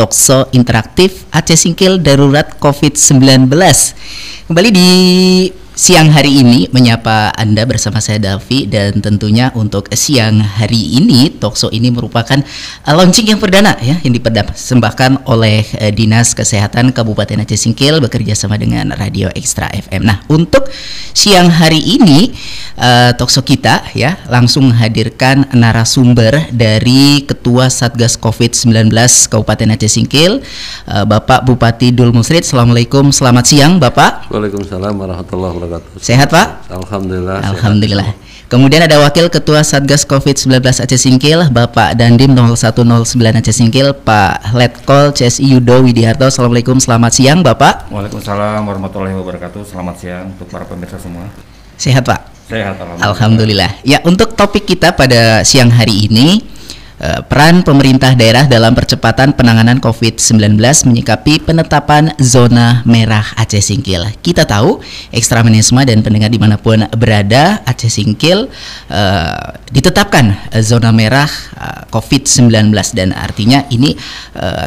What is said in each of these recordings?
Talkshow interaktif Aceh Singkil Darurat COVID-19. Kembali di siang hari ini menyapa Anda bersama saya Davi, dan tentunya untuk siang hari ini Talkshow ini merupakan launching yang perdana ya, yang dipersembahkan oleh Dinas Kesehatan Kabupaten Aceh Singkil bekerja sama dengan Radio Extra FM. Nah, untuk siang hari ini Talkshow kita ya langsung menghadirkan narasumber dari Ketua Satgas COVID-19 Kabupaten Aceh Singkil, Bapak Bupati Dul Musrid. Assalamualaikum, selamat siang Bapak. Waalaikumsalam warahmatullahi wabarakatuh. Sehat Pak? Alhamdulillah. Alhamdulillah. Kemudian ada Wakil Ketua Satgas COVID-19 Aceh Singkil, Bapak Dandim 0109 Aceh Singkil, Pak Letkol CSI Yudo Widiharto. Assalamualaikum, selamat siang Bapak. Waalaikumsalam warahmatullahi wabarakatuh. Selamat siang untuk para pemirsa semua. Sehat Pak? Sehat, Alhamdulillah. Ya, untuk topik kita pada siang hari ini, peran pemerintah daerah dalam percepatan penanganan COVID-19 menyikapi penetapan zona merah Aceh Singkil. Kita tahu, Ekstra Manajemen dan pendengar dimanapun berada, Aceh Singkil ditetapkan zona merah COVID-19, dan artinya ini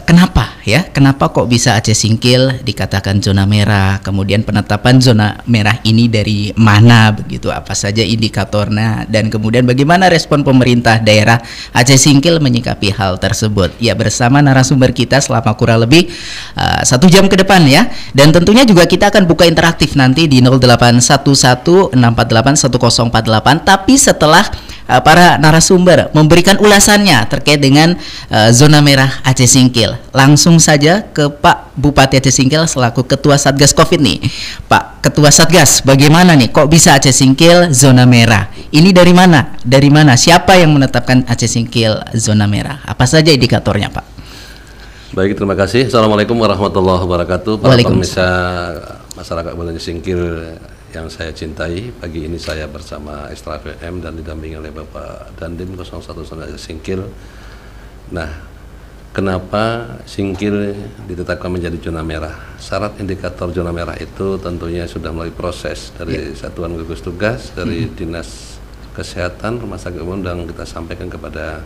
kenapa ya? Kenapa kok bisa Aceh Singkil dikatakan zona merah? Kemudian penetapan zona merah ini dari mana begitu? Apa saja indikatornya? Dan kemudian bagaimana respon pemerintah daerah Aceh Singkil menyikapi hal tersebut? Ya, bersama narasumber kita selama kurang lebih 1 jam ke depan ya. Dan tentunya juga kita akan buka interaktif nanti di 0811-648-1048. Tapi setelah para narasumber memberikan ulasannya terkait dengan zona merah Aceh Singkil, langsung saja ke Pak Bupati Aceh Singkil selaku Ketua Satgas Covid nih. Pak Ketua Satgas, bagaimana nih kok bisa Aceh Singkil zona merah? Ini dari mana? Dari mana? Siapa yang menetapkan Aceh Singkil zona merah? Apa saja indikatornya, Pak? Baik, terima kasih. Assalamualaikum warahmatullahi wabarakatuh. Para pemirsa masyarakat Aceh Singkil yang saya cintai, pagi ini saya bersama Extra FM dan didampingi oleh Bapak Dandim 0109 Singkil. Nah, kenapa Singkil ditetapkan menjadi zona merah? Syarat indikator zona merah itu tentunya sudah melalui proses dari Satuan Gugus Tugas, dari Dinas Kesehatan, Rumah Sakit Umum, dan kita sampaikan kepada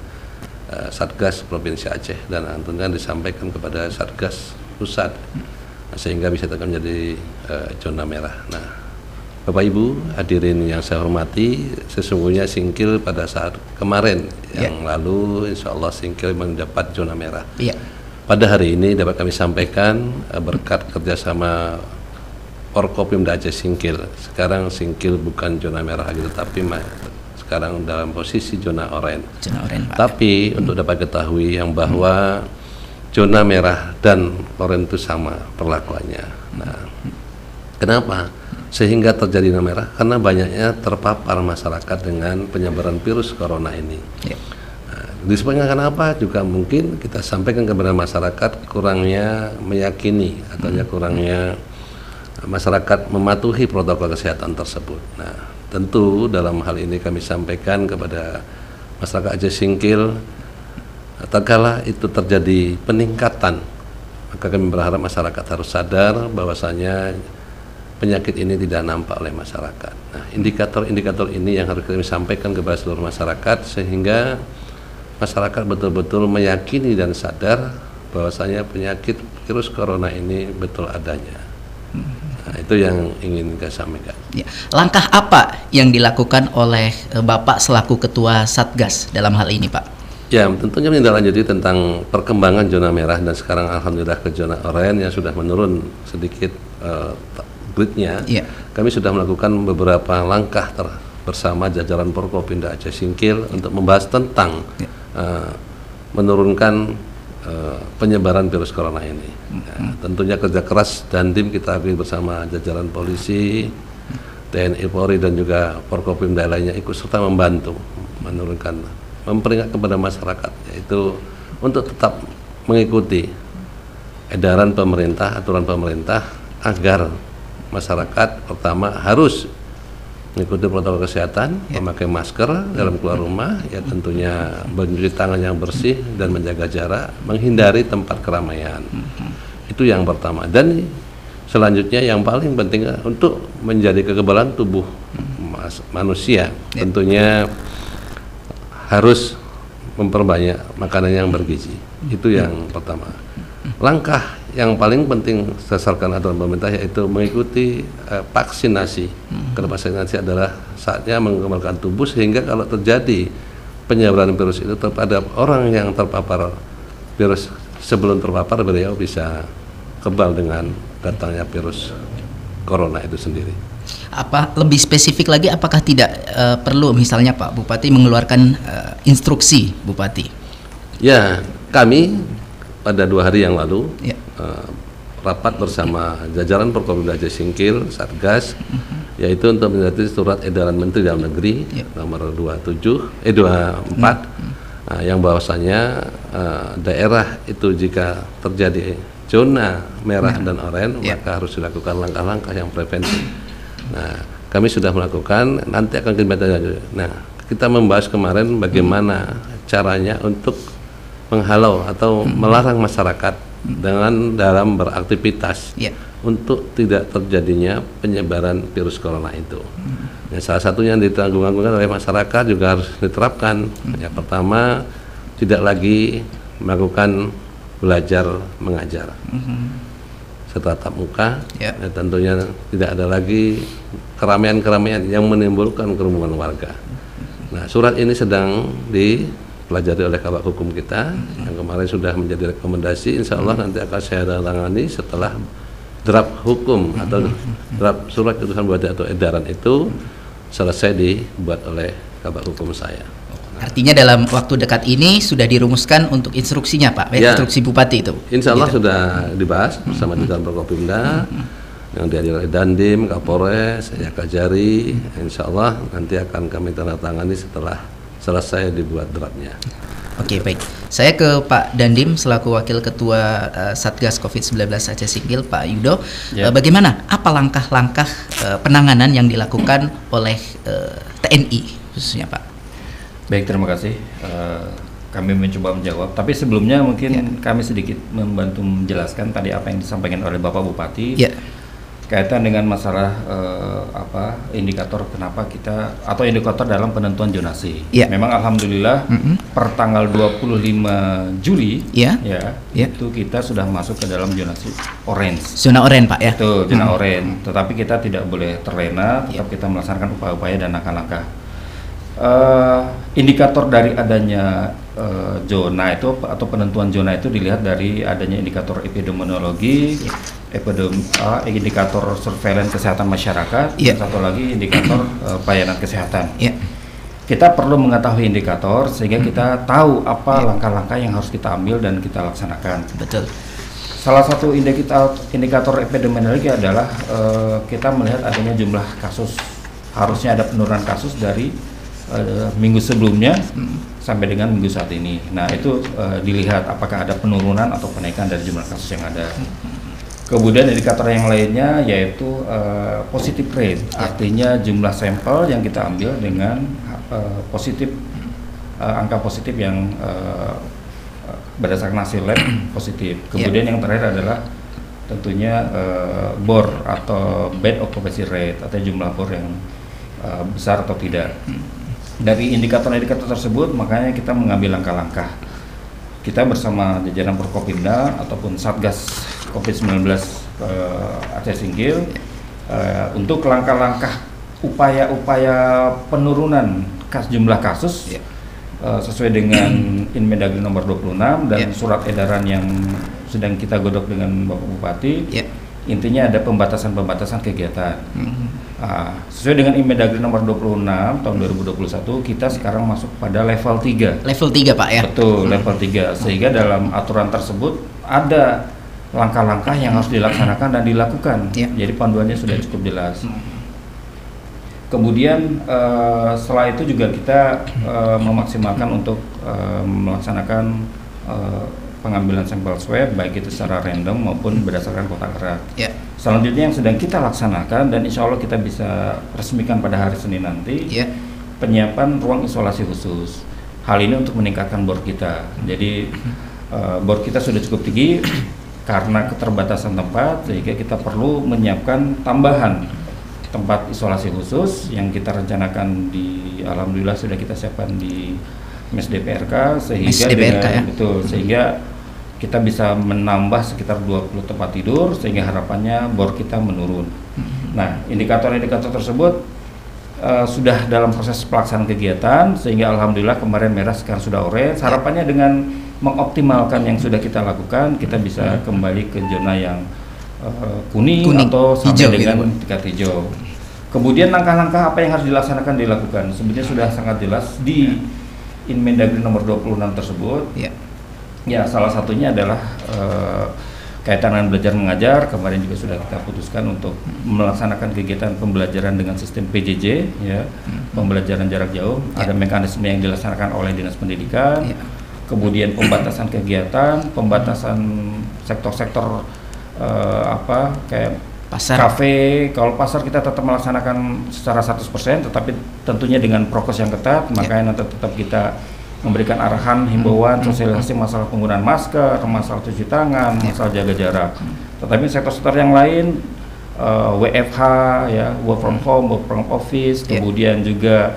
Satgas Provinsi Aceh, dan tentunya disampaikan kepada Satgas Pusat, sehingga bisa menjadi zona merah. Nah, Bapak Ibu hadirin yang saya hormati, sesungguhnya Singkil pada saat kemarin yang lalu insya Allah Singkil mendapat zona merah. Pada hari ini dapat kami sampaikan berkat kerjasama Forkopimda Aceh Singkil, sekarang Singkil bukan zona merah lagi, tetapi sekarang dalam posisi zona oranye. Tapi untuk dapat ketahui yang bahwa zona merah dan oranye itu sama perlakuannya. Nah, kenapa sehingga terjadi zona merah? Karena banyaknya terpapar masyarakat dengan penyebaran virus corona ini. Nah, disebabkan kenapa juga mungkin kita sampaikan kepada masyarakat kurangnya meyakini atau kurangnya masyarakat mematuhi protokol kesehatan tersebut. Nah, tentu dalam hal ini kami sampaikan kepada masyarakat Aceh Singkil, tatkala itu terjadi peningkatan, maka kami berharap masyarakat harus sadar bahwasanya penyakit ini tidak nampak oleh masyarakat. Nah, indikator-indikator ini yang harus kami sampaikan kepada seluruh masyarakat, sehingga masyarakat betul-betul meyakini dan sadar bahwasanya penyakit virus corona ini betul adanya. Nah, itu yang ingin saya sampaikan. Langkah apa yang dilakukan oleh Bapak selaku Ketua Satgas dalam hal ini, Pak? Ya, tentunya menindaklanjuti tentang perkembangan zona merah, dan sekarang alhamdulillah ke zona oranye yang sudah menurun sedikit gridnya. Kami sudah melakukan beberapa langkah bersama jajaran Forkopimda Aceh Singkil untuk membahas tentang menurunkan penyebaran virus corona ini. Tentunya kerja keras Dandim kita akui bersama jajaran polisi, TNI Polri, dan juga Forkopimda lainnya ikut serta membantu menurunkan, memperingat kepada masyarakat, yaitu untuk tetap mengikuti edaran pemerintah, aturan pemerintah, agar masyarakat pertama harus mengikuti protokol kesehatan, memakai masker dalam keluar rumah, ya tentunya mencuci tangan yang bersih dan menjaga jarak, menghindari tempat keramaian. Itu yang pertama. Dan selanjutnya yang paling penting untuk menjadi kekebalan tubuh manusia, tentunya harus memperbanyak makanan yang bergizi. Itu yang pertama. langkah yang paling penting berdasarkan aturan pemerintah yaitu mengikuti vaksinasi. Karena vaksinasi adalah saatnya mengembangkan tubuh sehingga kalau terjadi penyebaran virus itu terhadap orang yang terpapar virus sebelum terpapar, beliau bisa kebal dengan datangnya virus corona itu sendiri. Apa lebih spesifik lagi, apakah tidak perlu misalnya Pak Bupati mengeluarkan instruksi Bupati? Ya, kami pada 2 hari yang lalu Ya. rapat bersama jajaran Forkopimda Aceh Singkil, Satgas, yaitu untuk menjadi surat edaran Menteri Dalam Negeri nomor 24 yang bahwasanya daerah itu jika terjadi zona merah dan oranye maka harus dilakukan langkah-langkah yang preventif. Nah, kami sudah melakukan, nanti akan kita lanjut. Nah, kita membahas kemarin bagaimana caranya untuk menghalau atau melarang masyarakat dengan dalam beraktivitas untuk tidak terjadinya penyebaran virus corona itu. Nah, salah satunya yang ditanggung-tanggungan oleh masyarakat juga harus diterapkan. Yang pertama, tidak lagi melakukan belajar mengajar setelah tatap muka. Nah, tentunya tidak ada lagi keramaian-keramaian yang menimbulkan kerumunan warga. Nah, surat ini sedang dipelajari oleh Kabak Hukum kita yang kemarin sudah menjadi rekomendasi. Insya Allah nanti akan saya tangani setelah draft hukum atau draft surat keputusan bupati atau edaran itu selesai dibuat oleh Kabak Hukum saya. Artinya dalam waktu dekat ini sudah dirumuskan untuk instruksinya Pak, instruksi Bupati itu? Insya Allah sudah dibahas bersama jajaran Forkopimda yang dihadiri oleh Dandim, Kapolres, Yakajari. Insya Allah nanti akan kami tanda tangani setelah selesai dibuat draftnya. Oke, baik. Saya ke Pak Dandim selaku Wakil Ketua Satgas COVID-19 Aceh Singkil, Pak Yudo. Bagaimana? Apa langkah-langkah penanganan yang dilakukan oleh TNI khususnya Pak? Baik, terima kasih. Kami mencoba menjawab, tapi sebelumnya mungkin kami sedikit membantu menjelaskan tadi apa yang disampaikan oleh Bapak Bupati kaitan dengan masalah indikator kenapa kita atau indikator dalam penentuan zonasi. Memang alhamdulillah per tanggal 25 Juli itu kita sudah masuk ke dalam zonasi orange. Zona oranye Pak ya. Itu zona oranye. Tetapi kita tidak boleh terlena, tetap kita melaksanakan upaya-upaya dan langkah-langkah. Indikator dari adanya zona itu atau penentuan zona itu dilihat dari adanya indikator epidemiologi, indikator surveillance kesehatan masyarakat, dan satu lagi indikator pelayanan kesehatan. Kita perlu mengetahui indikator sehingga kita tahu apa langkah-langkah yang harus kita ambil dan kita laksanakan. Betul. Salah satu indikator epidemiologi adalah kita melihat adanya jumlah kasus. Harusnya ada penurunan kasus dari minggu sebelumnya sampai dengan minggu saat ini. Nah, itu dilihat apakah ada penurunan atau kenaikan dari jumlah kasus yang ada. Kemudian indikator yang lainnya yaitu positive rate, artinya jumlah sampel yang kita ambil dengan angka positif yang berdasarkan hasil lab positif. Kemudian yang terakhir adalah tentunya BOR atau bed occupancy rate atau jumlah BOR yang besar atau tidak. Dari indikator-indikator tersebut makanya kita mengambil langkah-langkah. Kita bersama jajaran Forkopimda ataupun Satgas COVID-19 Aceh Singkil untuk langkah-langkah upaya-upaya penurunan jumlah kasus sesuai dengan Inmendagri nomor 26 dan surat edaran yang sedang kita godok dengan Bapak Bupati. Intinya ada pembatasan-pembatasan kegiatan. Sesuai dengan Inmendagri nomor 26 tahun 2021, kita sekarang masuk pada level 3. Level 3 Pak ya? Betul, level 3. Sehingga dalam aturan tersebut ada langkah-langkah yang harus dilaksanakan dan dilakukan. Jadi panduannya sudah cukup jelas. Kemudian setelah itu juga kita memaksimalkan untuk melaksanakan pengambilan sampel swab baik itu secara random maupun berdasarkan kontak erat. Selanjutnya yang sedang kita laksanakan dan insya Allah kita bisa resmikan pada hari Senin nanti penyiapan ruang isolasi khusus. Hal ini untuk meningkatkan bor kita. Jadi bor kita sudah cukup tinggi karena keterbatasan tempat sehingga kita perlu menyiapkan tambahan tempat isolasi khusus yang kita rencanakan alhamdulillah sudah kita siapkan di Mes DPRK sehingga betul sehingga kita bisa menambah sekitar 20 tempat tidur sehingga harapannya bor kita menurun. Nah, indikator-indikator tersebut sudah dalam proses pelaksanaan kegiatan sehingga alhamdulillah kemarin merah, sekarang sudah orange. Harapannya dengan mengoptimalkan yang sudah kita lakukan, kita bisa kembali ke zona yang kuning atau sampai hijau, dengan tingkat hijau. Kemudian langkah-langkah apa yang harus dilakukan? Sebenarnya sudah sangat jelas di Inmendagri nomor 26 tersebut. Ya, salah satunya adalah kaitan dengan belajar mengajar. Kemarin juga sudah kita putuskan untuk melaksanakan kegiatan pembelajaran dengan sistem PJJ, ya, pembelajaran jarak jauh. Ada mekanisme yang dilaksanakan oleh Dinas Pendidikan. Kemudian pembatasan kegiatan, pembatasan sektor-sektor kayak pasar, kafe. Kalau pasar kita tetap melaksanakan secara 100%, tetapi tentunya dengan prokes yang ketat. Makanya nanti tetap kita memberikan arahan, himbauan, sosialisasi masalah penggunaan masker, masalah cuci tangan, masalah jaga jarak. Tetapi sektor-sektor yang lain, WFH, ya, work from home, work from office, kemudian juga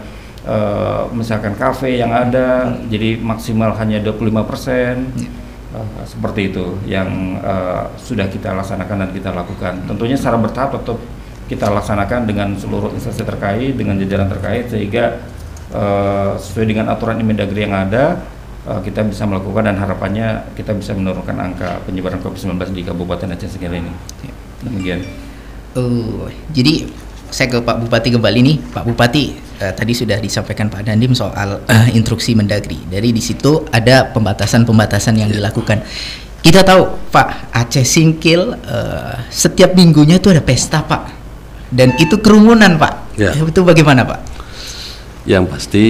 misalkan kafe yang ada, jadi maksimal hanya 25%. Seperti itu yang sudah kita laksanakan dan kita lakukan. Tentunya secara bertahap tetap kita laksanakan dengan seluruh instansi terkait, dengan jajaran terkait, sehingga sesuai dengan aturan Inmendagri yang ada, kita bisa melakukan dan harapannya kita bisa menurunkan angka penyebaran COVID-19 di Kabupaten Aceh Singkil ini. Demikian. Jadi saya ke Pak Bupati kembali nih, Pak Bupati. Tadi sudah disampaikan Pak Dandim soal instruksi Mendagri. Dari di situ ada pembatasan-pembatasan yang dilakukan. Kita tahu Pak, Aceh Singkil setiap minggunya itu ada pesta Pak, dan itu kerumunan Pak. Itu bagaimana Pak? Yang pasti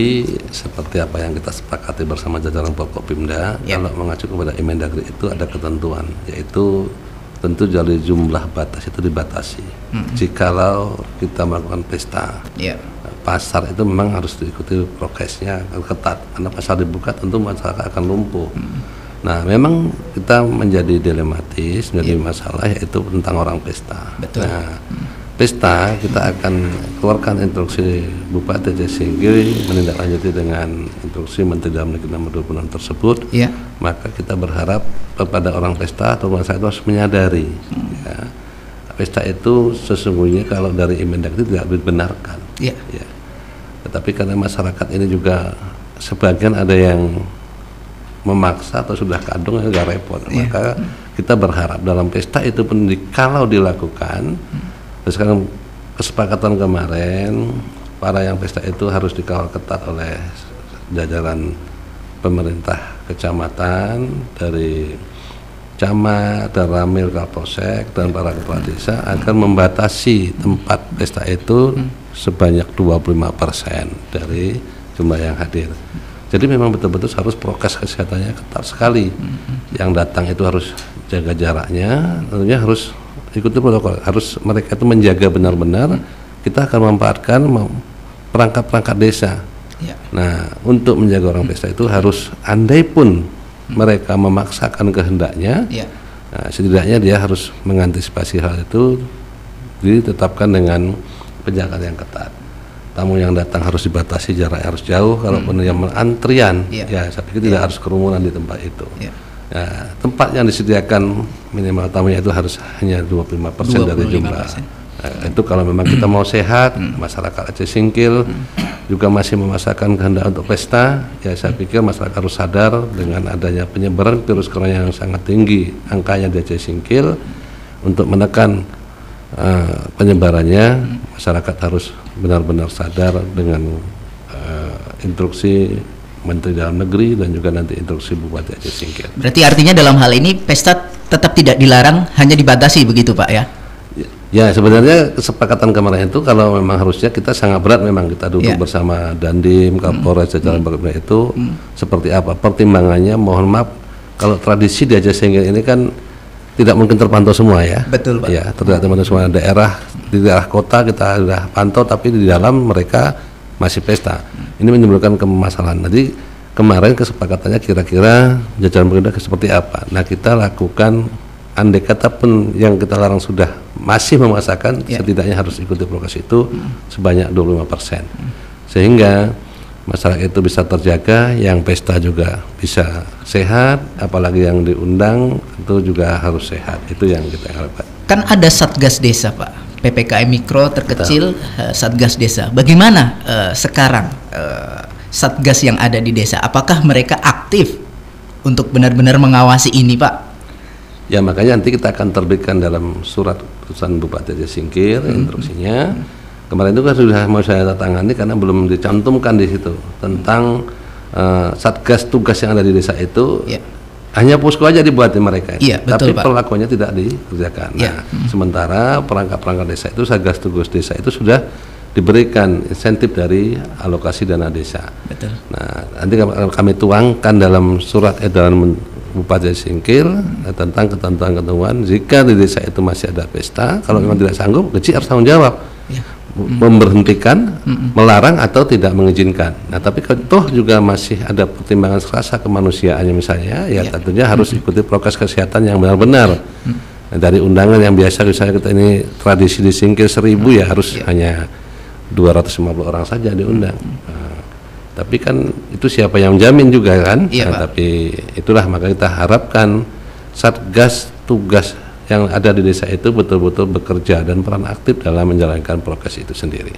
seperti apa yang kita sepakati bersama jajaran Forkopimda, kalau mengacu kepada Inmendagri itu ada ketentuan, yaitu tentu dari jumlah batas itu dibatasi. Jikalau kita melakukan pesta, pasar itu memang harus diikuti prokesnya ketat, karena pasar dibuka tentu masyarakat akan lumpuh. Nah, memang kita menjadi dilematis, menjadi masalah, yaitu tentang orang pesta. Betul. Nah, pesta kita akan keluarkan instruksi Bupati Aceh Singkil menindaklanjuti dengan instruksi Menteri Dalam Negeri nomor 26 tersebut. Maka kita berharap kepada orang pesta atau masyarakat itu harus menyadari, pesta itu sesungguhnya kalau dari Inmendagri tidak dibenarkan. Tetapi karena masyarakat ini juga sebagian ada yang memaksa atau sudah kadung, agak repot. Maka kita berharap dalam pesta itu pun kalau dilakukan, sekarang kesepakatan kemarin para yang pesta itu harus dikawal ketat oleh jajaran pemerintah kecamatan, dari camat dan ramil Kapolsek dan para kepala desa akan membatasi tempat pesta itu sebanyak 25% dari jumlah yang hadir. Jadi memang betul-betul harus prokes kesehatannya ketat sekali. Yang datang itu harus jaga jaraknya, tentunya harus ikuti protokol, harus mereka itu menjaga benar-benar. Kita akan memanfaatkan perangkat-perangkat desa. Nah, untuk menjaga orang pesta itu harus, andai pun mereka memaksakan kehendaknya, nah, setidaknya dia harus mengantisipasi hal itu, ditetapkan dengan penjagaan yang ketat. Tamu yang datang harus dibatasi, jarak harus jauh. Kalaupun yang antrian, saya pikir tidak harus kerumunan di tempat itu. Tempat yang disediakan minimal tamunya itu harus hanya 25% dari jumlah. Itu kalau memang kita mau sehat, masyarakat Aceh Singkil juga masih memaksakan kehendak untuk pesta, saya pikir masyarakat harus sadar dengan adanya penyebaran virus corona yang sangat tinggi angkanya di Aceh Singkil. Untuk menekan penyebarannya, masyarakat harus benar-benar sadar dengan instruksi Menteri Dalam Negeri dan juga nanti instruksi Bupati Aceh Singkil. Berarti artinya dalam hal ini pesta tetap tidak dilarang, hanya dibatasi begitu Pak ya? Ya, sebenarnya kesepakatan kemarin itu kalau memang harusnya kita sangat berat, memang kita duduk bersama Dandim, Kapolres, jajaran Forkopimda itu seperti apa pertimbangannya. Mohon maaf kalau tradisi di Aceh Singkil ini kan tidak mungkin terpantau semua ya. Betul Pak. Ya, tidak terpantau semua daerah, di daerah kota kita sudah pantau, tapi di dalam mereka masih pesta. Ini menimbulkan permasalahan. Jadi kemarin kesepakatannya kira-kira jajaran pemerintah seperti apa. Nah, kita lakukan, andai kata pun yang kita larang sudah masih memaksakan, setidaknya harus ikuti prokes itu sebanyak 25%. Sehingga masyarakat itu bisa terjaga, yang pesta juga bisa sehat, apalagi yang diundang itu juga harus sehat. Itu yang kita harapkan. Kan ada Satgas Desa, Pak. PPKM Mikro terkecil, Satgas Desa. Bagaimana sekarang Satgas yang ada di desa? Apakah mereka aktif untuk benar-benar mengawasi ini, Pak? Ya, makanya nanti kita akan terbitkan dalam surat keputusan Bupati Aceh Singkil instruksinya. Kemarin itu kan sudah mau saya tangani karena belum dicantumkan di situ tentang satgas tugas yang ada di desa itu. Hanya posko aja dibuat di mereka, betul, tapi Pak. perlakuannya tidak dikerjakan. Nah, sementara perangkat-perangkat desa itu, satgas tugas desa itu sudah diberikan insentif dari alokasi dana desa. Betul. Nah, nanti kami tuangkan dalam surat edaran Bupati Singkil tentang ketentuan-ketentuan jika di desa itu masih ada pesta, kalau memang tidak sanggup, kecil harus tanggung jawab. Memberhentikan, melarang atau tidak mengizinkan. Nah, tapi toh juga masih ada pertimbangan rasa kemanusiaannya misalnya, ya tentunya harus ikuti prokes kesehatan yang benar-benar. Nah, dari undangan yang biasa misalnya kita ini tradisi di Singkil 1000 ya harus hanya 250 orang saja diundang. Tapi kan itu siapa yang jamin juga kan? Tapi itulah maka kita harapkan satgas tugas yang ada di desa itu betul-betul bekerja dan peran aktif dalam menjalankan prokes itu sendiri.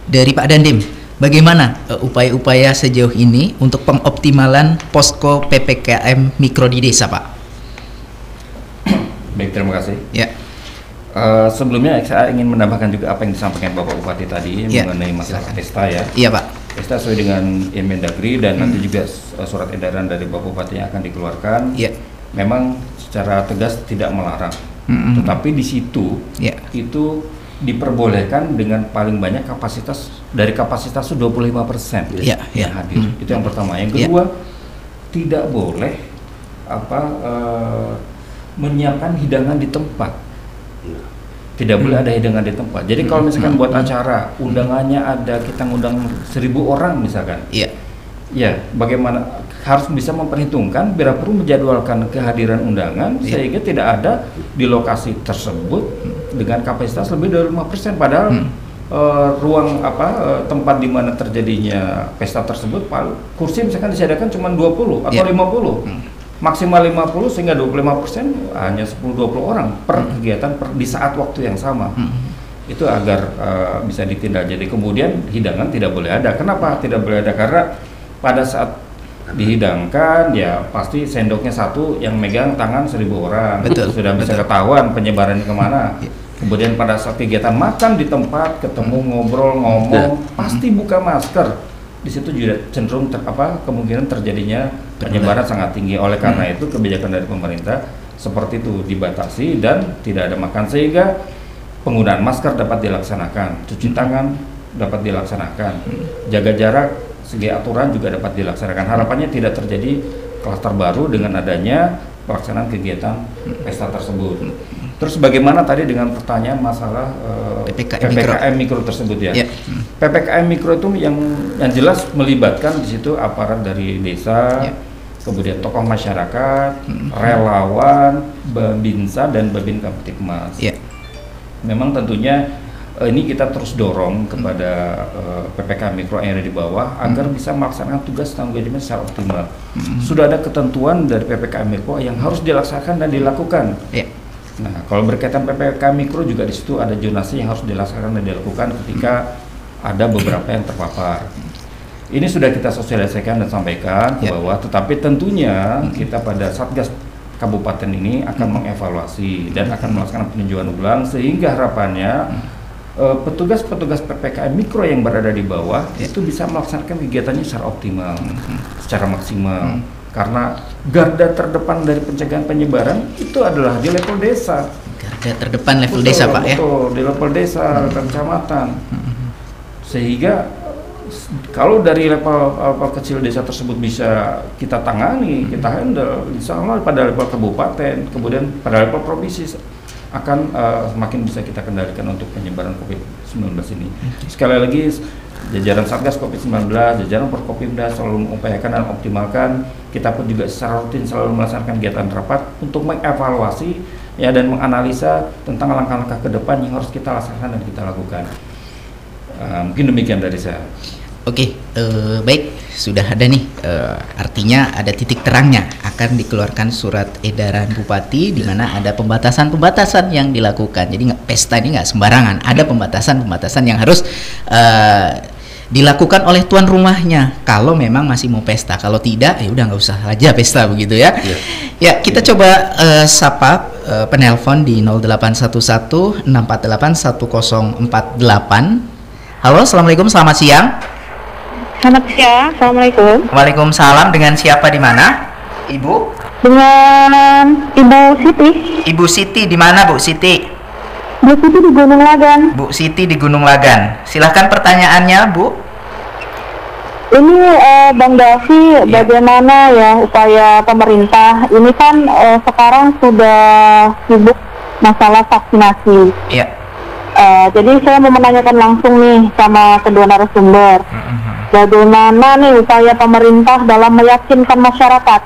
Dari Pak Dandim, bagaimana upaya-upaya sejauh ini untuk pengoptimalan posko PPKM Mikro di desa, Pak? Baik, terima kasih. Ya. Sebelumnya saya ingin menambahkan juga apa yang disampaikan Bapak Bupati tadi mengenai masalah pesta ya. Iya, Pak. Pesta sesuai dengan Inmendagri dan nanti juga surat edaran dari Bapak Bupati yang akan dikeluarkan. Memang secara tegas tidak melarang, tetapi di situ itu diperbolehkan dengan paling banyak kapasitas dari kapasitas 25% yang hadir. Itu yang pertama. Yang kedua, tidak boleh menyiapkan hidangan di tempat. Tidak boleh ada hidangan di tempat. Jadi kalau misalkan buat acara, undangannya ada, kita ngundang 1000 orang misalkan. Ya, bagaimana harus bisa memperhitungkan bila perlu menjadwalkan kehadiran undangan sehingga tidak ada di lokasi tersebut dengan kapasitas lebih dari 5%, padahal ruang tempat di mana terjadinya pesta tersebut kursi misalkan disediakan cuma 20 atau 50. Maksimal 50 sehingga 25% hanya 10-20 orang per kegiatan di saat waktu yang sama. Itu agar bisa ditindak. Jadi kemudian hidangan tidak boleh ada. Kenapa tidak boleh ada? Karena pada saat dihidangkan ya pasti sendoknya satu yang megang tangan 1000 orang. Sudah bisa ketahuan penyebarannya kemana. Kemudian pada saat kegiatan makan di tempat, ketemu ngobrol ngomong, pasti buka masker. Di situ juga cenderung kemungkinan terjadinya penyebaran sangat tinggi. Oleh karena itu kebijakan dari pemerintah seperti itu dibatasi dan tidak ada makan, sehingga penggunaan masker dapat dilaksanakan, cuci tangan dapat dilaksanakan, jaga jarak segi aturan juga dapat dilaksanakan. Harapannya tidak terjadi klaster baru dengan adanya pelaksanaan kegiatan pesta tersebut. Terus bagaimana tadi dengan pertanyaan masalah PPKM Mikro tersebut ya? PPKM Mikro itu yang jelas melibatkan di situ aparat dari desa, kemudian tokoh masyarakat, relawan, Babinsa dan Babin Kamtibmas. Memang tentunya ini kita terus dorong kepada PPKM Mikro yang ada di bawah agar bisa melaksanakan tugas tanggung jawabnya secara optimal. Sudah ada ketentuan dari PPKM Mikro yang harus dilaksanakan dan dilakukan. Nah, kalau berkaitan PPKM Mikro juga di situ ada zonasi yang harus dilaksanakan dan dilakukan ketika ada beberapa yang terpapar. Ini sudah kita sosialisasikan dan sampaikan ke bawah, tetapi tentunya kita pada Satgas Kabupaten ini akan mengevaluasi dan akan melaksanakan peninjauan ulang sehingga harapannya petugas-petugas PPKM Mikro yang berada di bawah itu bisa melaksanakan kegiatannya secara optimal, secara maksimal. Karena garda terdepan dari pencegahan penyebaran itu adalah di level desa. Garda terdepan level desa, Pak, ya? Betul, di level desa dan kecamatan. Sehingga kalau dari level kecil desa tersebut bisa kita tangani, kita handle, insya Allah pada level kabupaten, kemudian pada level provinsi akan semakin bisa kita kendalikan untuk penyebaran COVID-19 ini. Sekali lagi, jajaran Satgas COVID-19, jajaran Forkopimda selalu mengupayakan dan optimalkan. Kita pun juga secara rutin selalu melaksanakan kegiatan rapat untuk mengevaluasi ya dan menganalisa tentang langkah-langkah ke depan yang harus kita laksanakan dan kita lakukan. Mungkin demikian dari saya. Oke, baik, sudah ada nih, artinya ada titik terangnya akan dikeluarkan surat edaran Bupati di mana ada pembatasan-pembatasan yang dilakukan. Jadi pesta ini nggak sembarangan, ada pembatasan-pembatasan yang harus dilakukan oleh tuan rumahnya kalau memang masih mau pesta. Kalau tidak, ya udah nggak usah aja pesta begitu ya. Ya, kita coba sapa penelpon di 0811 648 1048. Halo, assalamualaikum, selamat siang. Selamat siang, assalamualaikum. Waalaikumsalam. Dengan siapa di mana, Ibu? Dengan Ibu Siti. Ibu Siti di mana, Bu Siti? Bu Siti di Gunung Lagan. Bu Siti di Gunung Lagan. Silahkan pertanyaannya, Bu. Ini Bang Davi, bagaimana ya upaya pemerintah? Ini kan sekarang sudah sibuk masalah vaksinasi. Iya. Jadi saya mau menanyakan langsung nih sama kedua narasumber. Bagaimana nih upaya pemerintah dalam meyakinkan masyarakat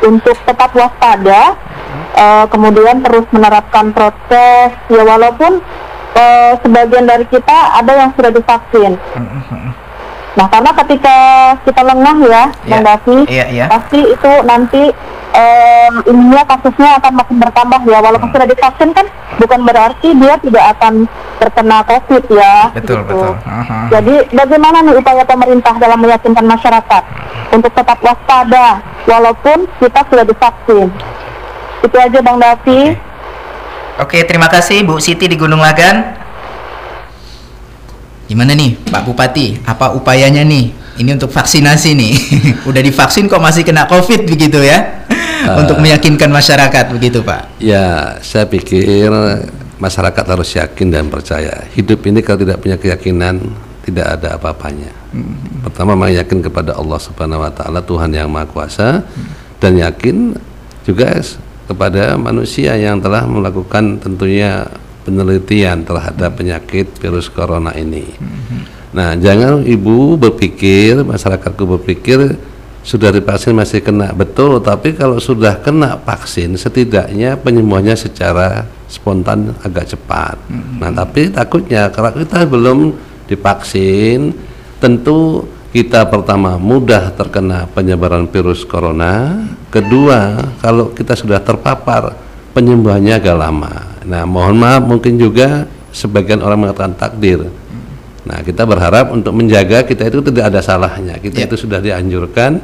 untuk tetap waspada, kemudian terus menerapkan prokes, ya walaupun sebagian dari kita ada yang sudah divaksin. Nah, karena ketika kita lengah ya, Bang Davi, pasti itu nanti ininya kasusnya akan makin bertambah ya. Walaupun sudah divaksin kan bukan berarti dia tidak akan terkena COVID ya. Betul, gitu. betul. Jadi bagaimana nih upaya pemerintah dalam meyakinkan masyarakat untuk tetap waspada walaupun kita sudah divaksin? Itu aja Bang Davi. Oke, terima kasih Bu Siti di Gunung Lagan. Gimana nih Pak Bupati, apa upayanya nih? Ini untuk vaksinasi nih. Udah divaksin kok masih kena COVID begitu ya? Untuk meyakinkan masyarakat begitu Pak. Ya, saya pikir masyarakat harus yakin dan percaya. Hidup ini kalau tidak punya keyakinan, tidak ada apa-apanya. Pertama, yakin kepada Allah Subhanahu wa taala, Tuhan yang Maha Kuasa, dan yakin juga kepada manusia yang telah melakukan tentunya penelitian terhadap penyakit virus corona ini. Nah, jangan ibu berpikir, masyarakatku berpikir sudah divaksin masih kena. Betul, tapi kalau sudah kena vaksin setidaknya penyembuhannya secara spontan agak cepat. Nah, tapi takutnya kalau kita belum divaksin, tentu kita pertama mudah terkena penyebaran virus corona. Kedua, kalau kita sudah terpapar, penyembuhannya agak lama. Nah, mohon maaf, mungkin juga sebagian orang mengatakan takdir. Nah, kita berharap untuk menjaga kita itu tidak ada salahnya. Kita itu sudah dianjurkan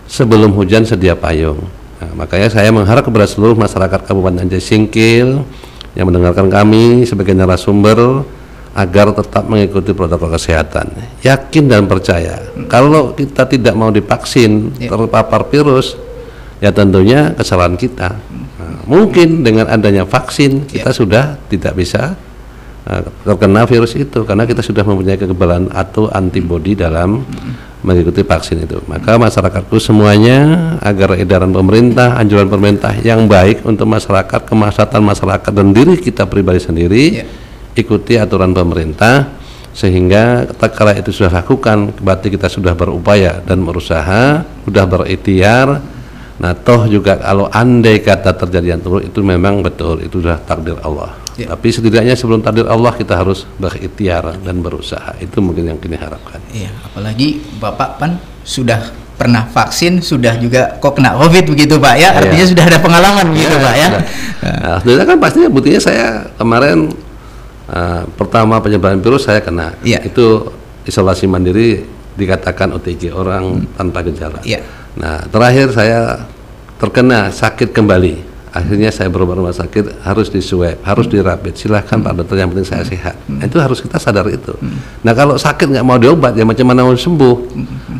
sebelum hujan sedia payung. Nah, makanya saya mengharap kepada seluruh masyarakat Kabupaten Aceh Singkil yang mendengarkan kami sebagai narasumber agar tetap mengikuti protokol kesehatan. Yakin dan percaya. Kalau kita tidak mau divaksin, terpapar virus, ya tentunya kesalahan kita. Mungkin dengan adanya vaksin kita sudah tidak bisa terkena virus itu karena kita sudah mempunyai kekebalan atau antibodi dalam mengikuti vaksin itu. Maka masyarakatku semuanya agar edaran pemerintah, anjuran pemerintah yang baik untuk masyarakat, kemaslahatan masyarakat dan diri kita pribadi sendiri, ikuti aturan pemerintah sehingga kala itu sudah lakukan, berarti kita sudah berupaya dan berusaha, sudah berikhtiar. Nah, toh juga kalau andai kata terjadi yang buruk itu memang betul, itu sudah takdir Allah. Tapi setidaknya sebelum takdir Allah kita harus berikhtiar dan berusaha. Itu mungkin yang kita harapkan. Iya, apalagi Bapak kan sudah pernah vaksin, sudah juga kok kena COVID begitu Pak ya. Artinya sudah ada pengalaman begitu Pak ya. Nah, sebenarnya kan pastinya buktinya saya kemarin pertama penyebaran virus saya kena. Itu isolasi mandiri dikatakan OTG, orang tanpa gejala. Nah, terakhir saya terkena sakit kembali. Akhirnya saya berobat rumah sakit, harus di swab, harus di rapid. Silahkan Pak Dokter, yang penting saya sehat. Nah, itu harus kita sadar itu. Nah, kalau sakit nggak mau diobat, ya macam mana mau sembuh?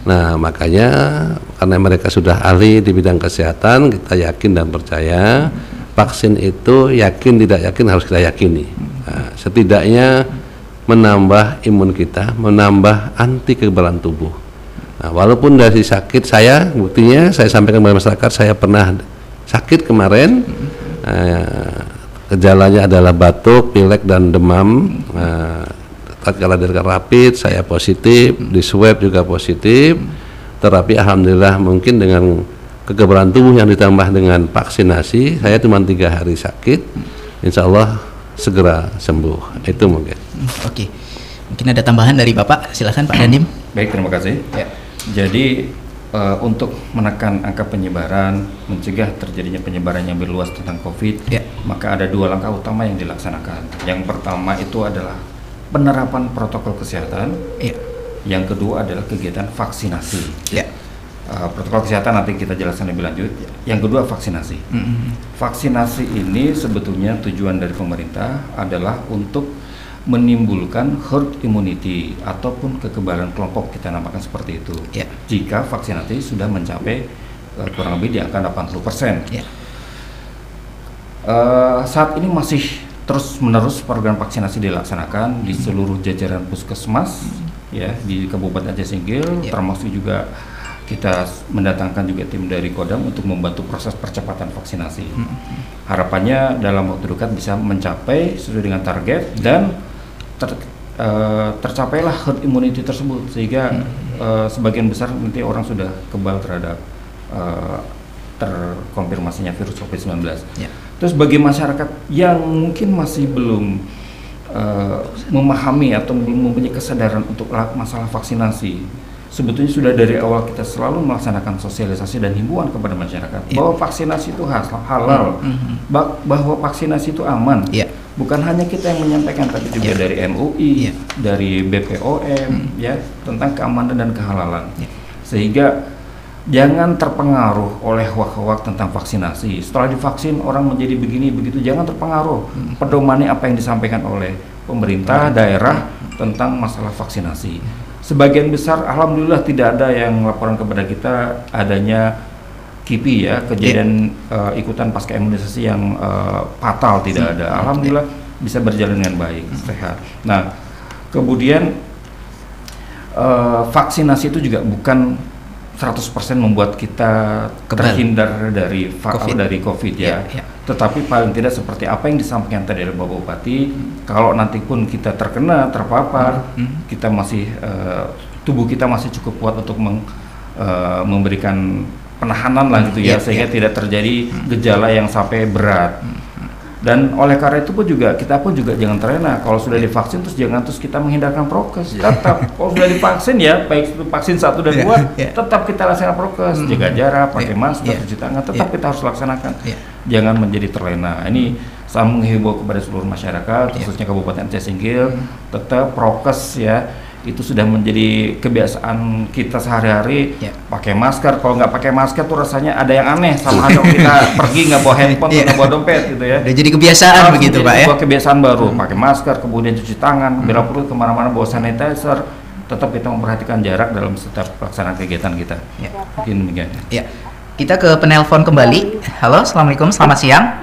Nah, makanya karena mereka sudah ahli di bidang kesehatan, kita yakin dan percaya vaksin itu yakin tidak yakin harus kita yakini. Nah, setidaknya menambah imun kita, menambah anti kekebalan tubuh. Nah, walaupun dari sakit saya, buktinya saya sampaikan kepada masyarakat, saya pernah sakit kemarin, gejalanya adalah batuk, pilek dan demam. Tatkala dari rapid saya positif, di swab juga positif. Terapi alhamdulillah mungkin dengan kekebalan tubuh yang ditambah dengan vaksinasi, saya cuma 3 hari sakit, insya Allah segera sembuh. Itu mungkin. Oke. Mungkin ada tambahan dari Bapak, silakan Pak Dandim. Baik, terima kasih. Ya. Jadi untuk menekan angka penyebaran, mencegah terjadinya penyebaran yang berluas tentang COVID, maka ada 2 langkah utama yang dilaksanakan. Yang pertama itu adalah penerapan protokol kesehatan. Yang kedua adalah kegiatan vaksinasi. Protokol kesehatan nanti kita jelaskan lebih lanjut. Yang kedua vaksinasi. Vaksinasi ini sebetulnya tujuan dari pemerintah adalah untuk menimbulkan herd immunity ataupun kekebalan kelompok, kita namakan seperti itu. Jika vaksinasi sudah mencapai kurang lebih di angka 80%. Saat ini masih terus-menerus program vaksinasi dilaksanakan di seluruh jajaran puskesmas ya di Kabupaten Aceh Singgil, termasuk juga kita mendatangkan juga tim dari Kodam untuk membantu proses percepatan vaksinasi. Harapannya dalam waktu dekat bisa mencapai sesuai dengan target dan tercapailah herd immunity tersebut, sehingga sebagian besar nanti orang sudah kebal terhadap terkonfirmasinya virus COVID-19. Terus bagi masyarakat yang mungkin masih belum memahami atau belum mempunyai kesadaran untuk masalah vaksinasi, sebetulnya sudah dari awal kita selalu melaksanakan sosialisasi dan himbauan kepada masyarakat bahwa vaksinasi itu halal, bahwa vaksinasi itu aman. Bukan hanya kita yang menyampaikan, tapi juga dari MUI, dari BPOM, ya, tentang keamanan dan kehalalan. Sehingga jangan terpengaruh oleh hoak-hoak tentang vaksinasi. Setelah divaksin orang menjadi begini begitu, jangan terpengaruh. Pedomani apa yang disampaikan oleh pemerintah daerah tentang masalah vaksinasi. Sebagian besar alhamdulillah tidak ada yang laporan kepada kita adanya KIPI ya, kejadian ikutan pasca imunisasi yang fatal, tidak ada. Alhamdulillah bisa berjalan dengan baik, sehat. Nah, kemudian vaksinasi itu juga bukan 100% membuat kita terhindar dari COVID ya. Tetapi paling tidak seperti apa yang disampaikan tadi oleh Bapak Bupati, kalau nanti pun kita terkena, terpapar, kita masih tubuh kita masih cukup kuat untuk memberikan penahanan lah gitu ya, sehingga tidak terjadi gejala yang sampai berat. Dan oleh karena itu pun juga kita pun juga jangan terlena. Kalau sudah divaksin terus jangan kita menghindarkan prokes. Tetap kalau sudah divaksin ya, baik itu vaksin 1 dan 2, tetap kita laksanakan prokes, jaga jarak, pakai masker, cuci tangan, tetap kita harus laksanakan. Jangan menjadi terlena. Ini saya menghimbau kepada seluruh masyarakat, khususnya Kabupaten Aceh Singgil, tetap prokes ya. Itu sudah menjadi kebiasaan kita sehari-hari. Pakai masker, kalau nggak pakai masker tuh rasanya ada yang aneh, sama halnya kita pergi nggak bawa handphone, nggak bawa dompet gitu ya. Udah jadi kebiasaan begitu Pak ya. Kebiasaan baru, pakai masker, kemudian cuci tangan, bila perlu kemana-mana bawa sanitizer. Tetap kita memperhatikan jarak dalam setiap pelaksanaan kegiatan kita. Mungkin demikian. Kita ke penelpon kembali. Halo, assalamualaikum, selamat siang.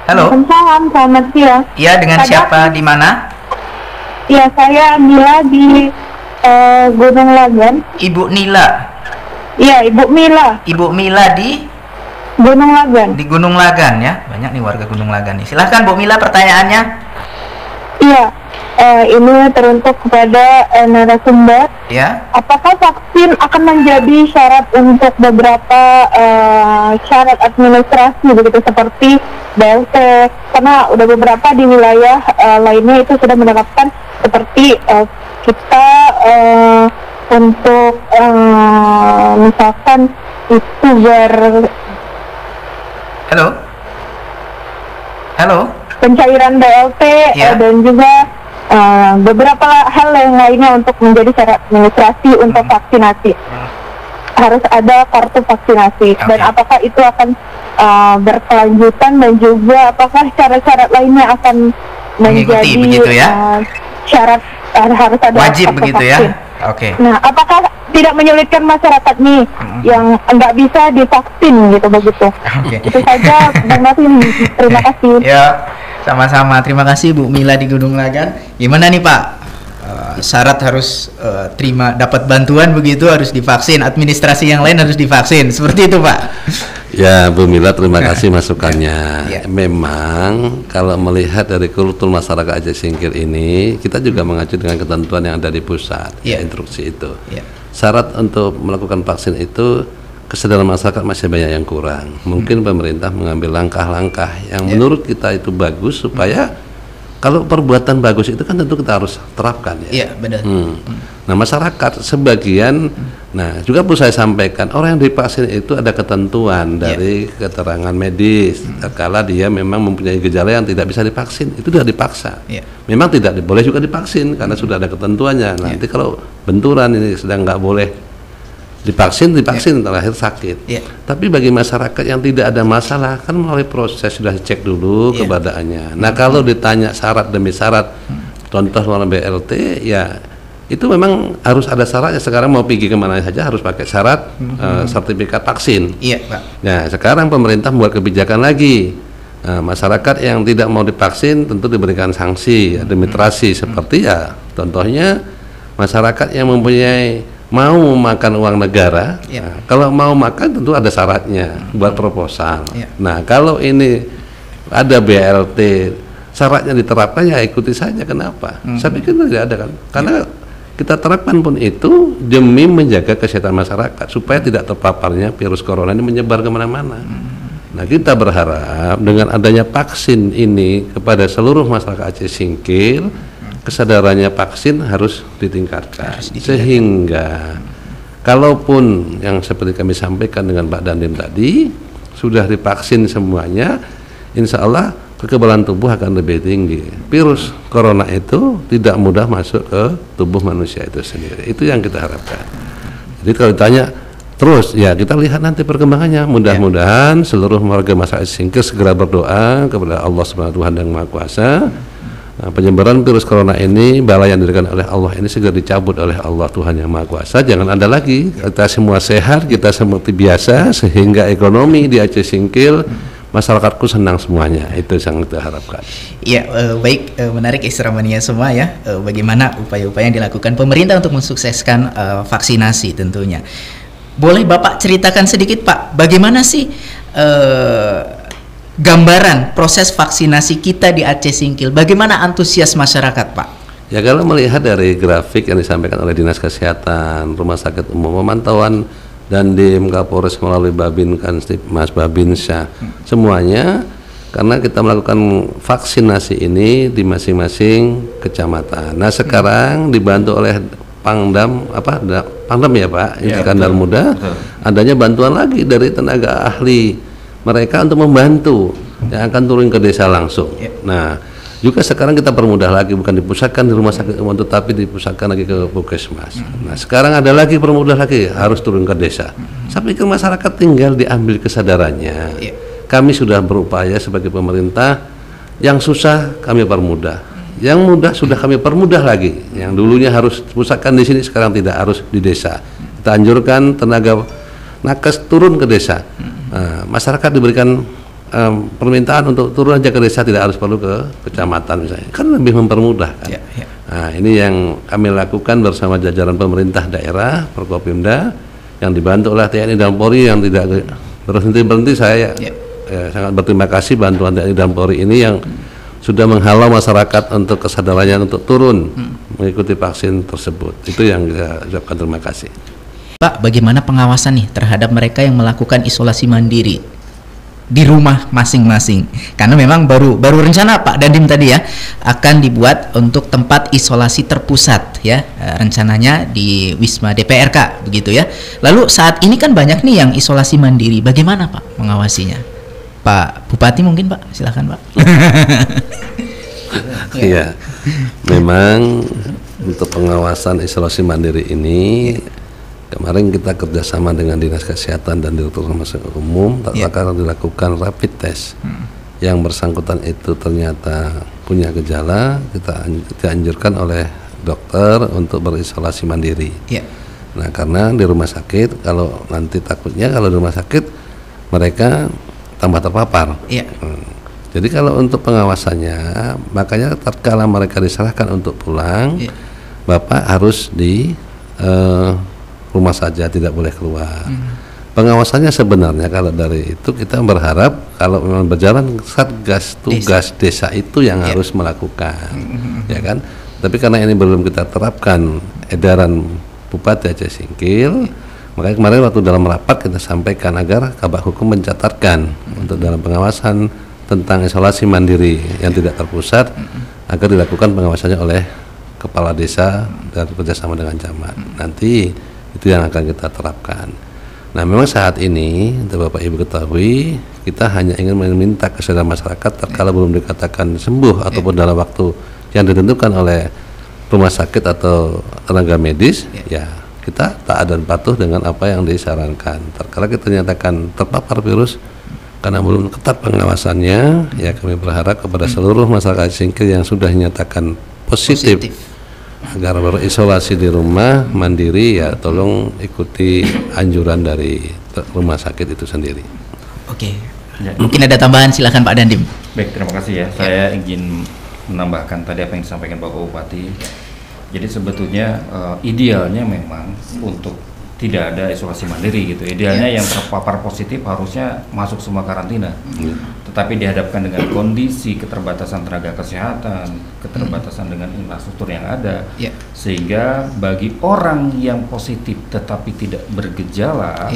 Halo. Waalaikumsalam, selamat siang. Iya, dengan siapa, di mana? Iya, saya Mila di Gunung Lagan. Ibu Nila. Iya, Ibu Mila. Ibu Mila di Gunung Lagan. Di Gunung Lagan ya. Banyak nih warga Gunung Lagan nih. Silahkan Bu Mila, pertanyaannya. Iya, ini teruntuk kepada narasumber. Ya. Apakah vaksin akan menjadi syarat untuk beberapa syarat administrasi begitu seperti BLT? Karena udah beberapa di wilayah lainnya itu sudah menerapkan seperti kita untuk misalkan itu Halo. Pencairan BLT dan juga beberapa hal yang lainnya untuk menjadi syarat administrasi untuk vaksinasi. Harus ada kartu vaksinasi. Dan apakah itu akan berkelanjutan dan juga apakah syarat-syarat lainnya akan menjadi begitu ya? Syarat harus ada wajib kartu begitu vaksin. Ya? Oke. Nah, apakah tidak menyulitkan masyarakat nih yang nggak bisa divaksin gitu begitu? Itu saja, Bang Martin. Terima kasih. Ya, sama-sama. Terima kasih Bu Mila di Gunung Lagan. Gimana nih Pak? Syarat harus dapat bantuan begitu, harus divaksin. Administrasi yang lain harus divaksin. Seperti itu Pak. Ya, Bu Mila, terima kasih masukannya. Memang kalau melihat dari kultur masyarakat Aceh Singkil ini, kita juga mengacu dengan ketentuan yang ada di pusat, instruksi itu. Syarat untuk melakukan vaksin itu, kesadaran masyarakat masih banyak yang kurang. Mungkin pemerintah mengambil langkah-langkah yang menurut kita itu bagus supaya Kalau perbuatan bagus itu kan tentu kita harus terapkan ya. Iya, benar. Nah, masyarakat sebagian, nah juga perlu saya sampaikan, orang yang divaksin itu ada ketentuan dari keterangan medis. Kala dia memang mempunyai gejala yang tidak bisa divaksin, itu sudah dipaksa. Memang tidak boleh juga divaksin karena sudah ada ketentuannya. Nanti kalau benturan ini sedang nggak boleh divaksin terakhir sakit. Tapi bagi masyarakat yang tidak ada masalah kan melalui proses sudah cek dulu keberadaannya. Nah, kalau ditanya syarat demi syarat, contoh melalui BLT ya itu memang harus ada syaratnya. Sekarang mau pergi kemana saja harus pakai syarat sertifikat vaksin. Pak. Nah, sekarang pemerintah membuat kebijakan lagi. Masyarakat yang tidak mau divaksin tentu diberikan sanksi, administrasi seperti ya contohnya masyarakat yang mempunyai mau makan uang negara, kalau mau makan tentu ada syaratnya buat proposal. Nah, kalau ini ada BLT, syaratnya diterapkan ya ikuti saja. Kenapa? Saya pikir tidak ada kan, karena kita terapkan pun itu demi menjaga kesehatan masyarakat supaya tidak terpaparnya virus corona ini menyebar kemana-mana. Nah, kita berharap dengan adanya vaksin ini kepada seluruh masyarakat Aceh Singkil, kesadarannya vaksin harus ditingkatkan. Sehingga kalaupun yang seperti kami sampaikan dengan Pak Dandim tadi sudah divaksin semuanya, insya Allah kekebalan tubuh akan lebih tinggi. Virus corona itu tidak mudah masuk ke tubuh manusia itu sendiri. Itu yang kita harapkan. Jadi kalau ditanya terus ya kita lihat nanti perkembangannya. Mudah-mudahan seluruh warga masyarakat Singkil segera berdoa kepada Allah Subhanahu Tuhan yang Maha Kuasa. Nah, penyebaran virus corona ini, bala yang diberikan oleh Allah ini segera dicabut oleh Allah Tuhan yang Maha Kuasa. Jangan ada lagi, kita semua sehat, kita seperti biasa, sehingga ekonomi di Aceh Singkil, masyarakatku senang semuanya. Itu yang kita harapkan. Ya, baik, menarik Extramania semua ya. Bagaimana upaya-upaya yang dilakukan pemerintah untuk mensukseskan vaksinasi tentunya. Boleh Bapak ceritakan sedikit Pak, bagaimana sih gambaran proses vaksinasi kita di Aceh Singkil, bagaimana antusias masyarakat Pak? Ya, kalau melihat dari grafik yang disampaikan oleh Dinas Kesehatan, Rumah Sakit Umum, pemantauan Dandim, Kapolres melalui Babin Kanstip, Mas Babinsyah, semuanya karena kita melakukan vaksinasi ini di masing-masing kecamatan. Nah, sekarang dibantu oleh Pangdam ya Pak, Iskandar Muda, adanya bantuan lagi dari tenaga ahli mereka untuk membantu yang akan turun ke desa langsung. Nah, juga sekarang kita permudah lagi, bukan dipusatkan di rumah sakit umum tetapi dipusatkan lagi ke puskesmas. Nah, sekarang ada lagi permudah lagi, harus turun ke desa. Saya pikir masyarakat tinggal diambil kesadarannya. Kami sudah berupaya sebagai pemerintah, yang susah kami permudah, yang mudah sudah kami permudah lagi. Yang dulunya harus dipusatkan di sini sekarang tidak, harus di desa. Kita anjurkan tenaga nakes turun ke desa. Masyarakat diberikan permintaan untuk turun aja ke desa, tidak harus perlu ke kecamatan misalnya, kan lebih mempermudah kan? Nah, ini yang kami lakukan bersama jajaran pemerintah daerah, Forkopimda, yang dibantu oleh TNI dan Polri yang tidak berhenti-berhenti. Saya sangat berterima kasih bantuan TNI dan Polri ini yang sudah menghalau masyarakat untuk kesadarannya untuk turun mengikuti vaksin tersebut. Itu yang saya ucapkan terima kasih. Pak, bagaimana pengawasan nih terhadap mereka yang melakukan isolasi mandiri di rumah masing-masing? Karena memang baru rencana Pak Dandim tadi ya, akan dibuat untuk tempat isolasi terpusat ya, rencananya di Wisma DPRK begitu ya. Lalu saat ini kan banyak nih yang isolasi mandiri, bagaimana Pak mengawasinya? Pak Bupati mungkin Pak, silakan Pak. Iya, memang untuk pengawasan isolasi mandiri ini kemarin kita kerjasama dengan Dinas Kesehatan dan Direktur Rumah Sakit Umum akan dilakukan rapid test. Yang bersangkutan itu ternyata punya gejala, kita dianjurkan oleh dokter untuk berisolasi mandiri. Nah, karena di rumah sakit, kalau nanti takutnya kalau di rumah sakit mereka tambah terpapar. Jadi kalau untuk pengawasannya, makanya tatkala mereka diserahkan untuk pulang, Bapak harus di rumah saja, tidak boleh keluar. Pengawasannya sebenarnya kalau dari itu kita berharap kalau memang berjalan satgas tugas desa itu yang harus melakukan, ya kan. Tapi karena ini belum kita terapkan edaran Bupati Aceh Singkil, makanya kemarin waktu dalam rapat kita sampaikan agar Kabak Hukum mencatatkan untuk dalam pengawasan tentang isolasi mandiri yang tidak terpusat, agar dilakukan pengawasannya oleh kepala desa dan bekerjasama dengan camat. Nanti itu yang akan kita terapkan. Nah, memang saat ini Bapak Ibu ketahui, kita hanya ingin meminta kesadaran masyarakat terkala belum dikatakan sembuh ataupun dalam waktu yang ditentukan oleh rumah sakit atau tenaga medis, ya kita taat dan patuh dengan apa yang disarankan. Terkala kita nyatakan terpapar virus karena belum ketat pengawasannya, ya kami berharap kepada seluruh masyarakat Singkil yang sudah dinyatakan positif agar berisolasi di rumah mandiri, ya tolong ikuti anjuran dari rumah sakit itu sendiri. Oke. Mungkin ada tambahan, silakan Pak Dandim. Baik, terima kasih ya. Saya ingin menambahkan tadi apa yang disampaikan Bapak Bupati. Jadi sebetulnya idealnya memang untuk tidak ada isolasi mandiri gitu. Idealnya yang terpapar positif harusnya masuk semua karantina. Tetapi dihadapkan dengan kondisi keterbatasan tenaga kesehatan, keterbatasan dengan infrastruktur yang ada, sehingga bagi orang yang positif tetapi tidak bergejala,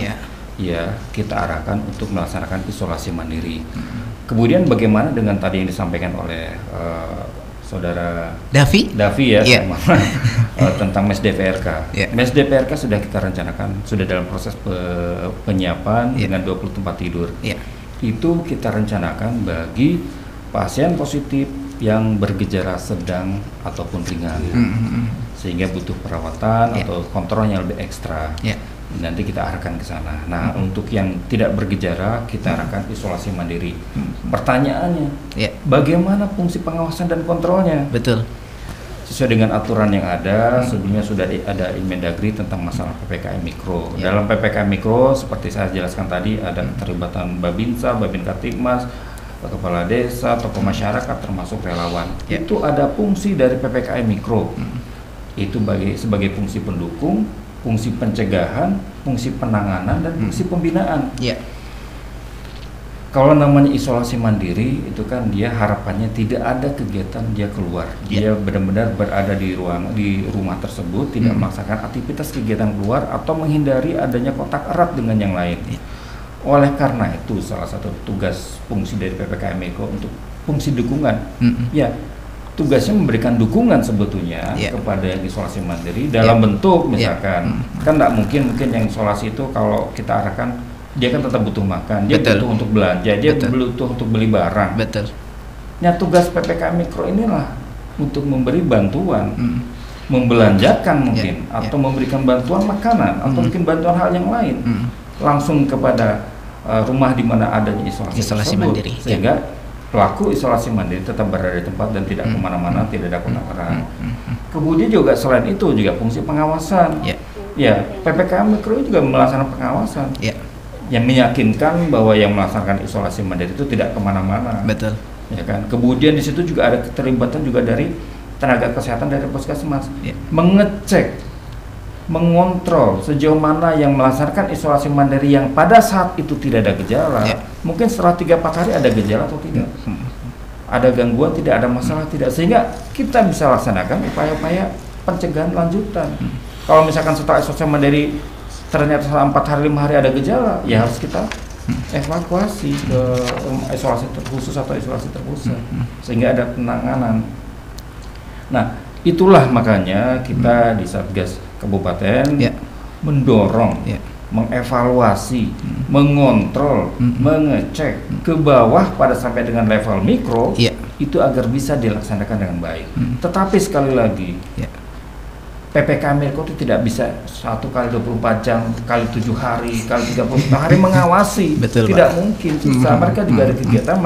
ya kita arahkan untuk melaksanakan isolasi mandiri. Kemudian bagaimana dengan tadi yang disampaikan oleh Saudara Davi ya, tentang MES DPRK. MES DPRK sudah kita rencanakan, sudah dalam proses penyiapan dengan 20 tempat tidur. Itu kita rencanakan bagi pasien positif yang bergejala sedang ataupun ringan, sehingga butuh perawatan atau kontrol yang lebih ekstra. Nanti kita arahkan ke sana. Nah, untuk yang tidak bergejala kita arahkan isolasi mandiri. Pertanyaannya, bagaimana fungsi pengawasan dan kontrolnya? Betul. Sesuai dengan aturan yang ada, sebelumnya sudah ada Inmendagri tentang masalah PPKM Mikro. Dalam PPKM Mikro, seperti saya jelaskan tadi, ada keterlibatan Babinsa, Babinkatikmas, kepala desa, tokoh masyarakat, termasuk relawan. Itu ada fungsi dari PPKM Mikro. Itu sebagai fungsi pendukung, fungsi pencegahan, fungsi penanganan, dan fungsi pembinaan. Kalau namanya isolasi mandiri itu kan dia harapannya tidak ada kegiatan dia keluar, dia benar-benar berada di rumah tersebut, tidak melaksanakan aktivitas kegiatan keluar atau menghindari adanya kontak erat dengan yang lain. Oleh karena itu salah satu tugas fungsi dari PPKM Mikro untuk fungsi dukungan, tugasnya memberikan dukungan sebetulnya kepada yang isolasi mandiri dalam bentuk misalkan kan tidak mungkin yang isolasi itu kalau kita arahkan dia kan tetap butuh makan, dia butuh untuk belanja, dia butuh untuk beli barang. Nah, tugas PPKM Mikro inilah untuk memberi bantuan, membelanjakan mungkin atau memberikan bantuan makanan atau mungkin bantuan hal yang lain langsung kepada rumah di mana adanya isolasi mandiri, sehingga pelaku isolasi mandiri tetap berada di tempat dan tidak kemana-mana, tidak ada kontak erat. Kemudian juga selain itu juga fungsi pengawasan. PPKM Mikro juga melaksanakan pengawasan. Yang meyakinkan bahwa yang melaksanakan isolasi mandiri itu tidak kemana-mana. Betul. Ya kan. Kemudian di situ juga ada keterlibatan juga dari tenaga kesehatan dari puskesmas, mengecek, mengontrol sejauh mana yang melaksanakan isolasi mandiri yang pada saat itu tidak ada gejala. Mungkin setelah 3-4 hari ada gejala atau tidak, ada gangguan, tidak ada masalah, tidak, sehingga kita bisa laksanakan upaya-upaya pencegahan lanjutan. Kalau misalkan setelah isolasi mandiri ternyata setelah 4 hari 5 hari ada gejala, ya harus kita evakuasi ke isolasi terkhusus atau isolasi terpusat sehingga ada penanganan. Nah, itulah makanya kita di Satgas Kabupaten mendorong, mengevaluasi, mengontrol, mengecek ke bawah pada sampai dengan level mikro, itu agar bisa dilaksanakan dengan baik. Tetapi sekali lagi, PPKM Mikro itu tidak bisa 1 kali 24 jam, kali 7 hari, kali 30 hari mengawasi. Tidak mungkin. Mereka juga ada kegiatan,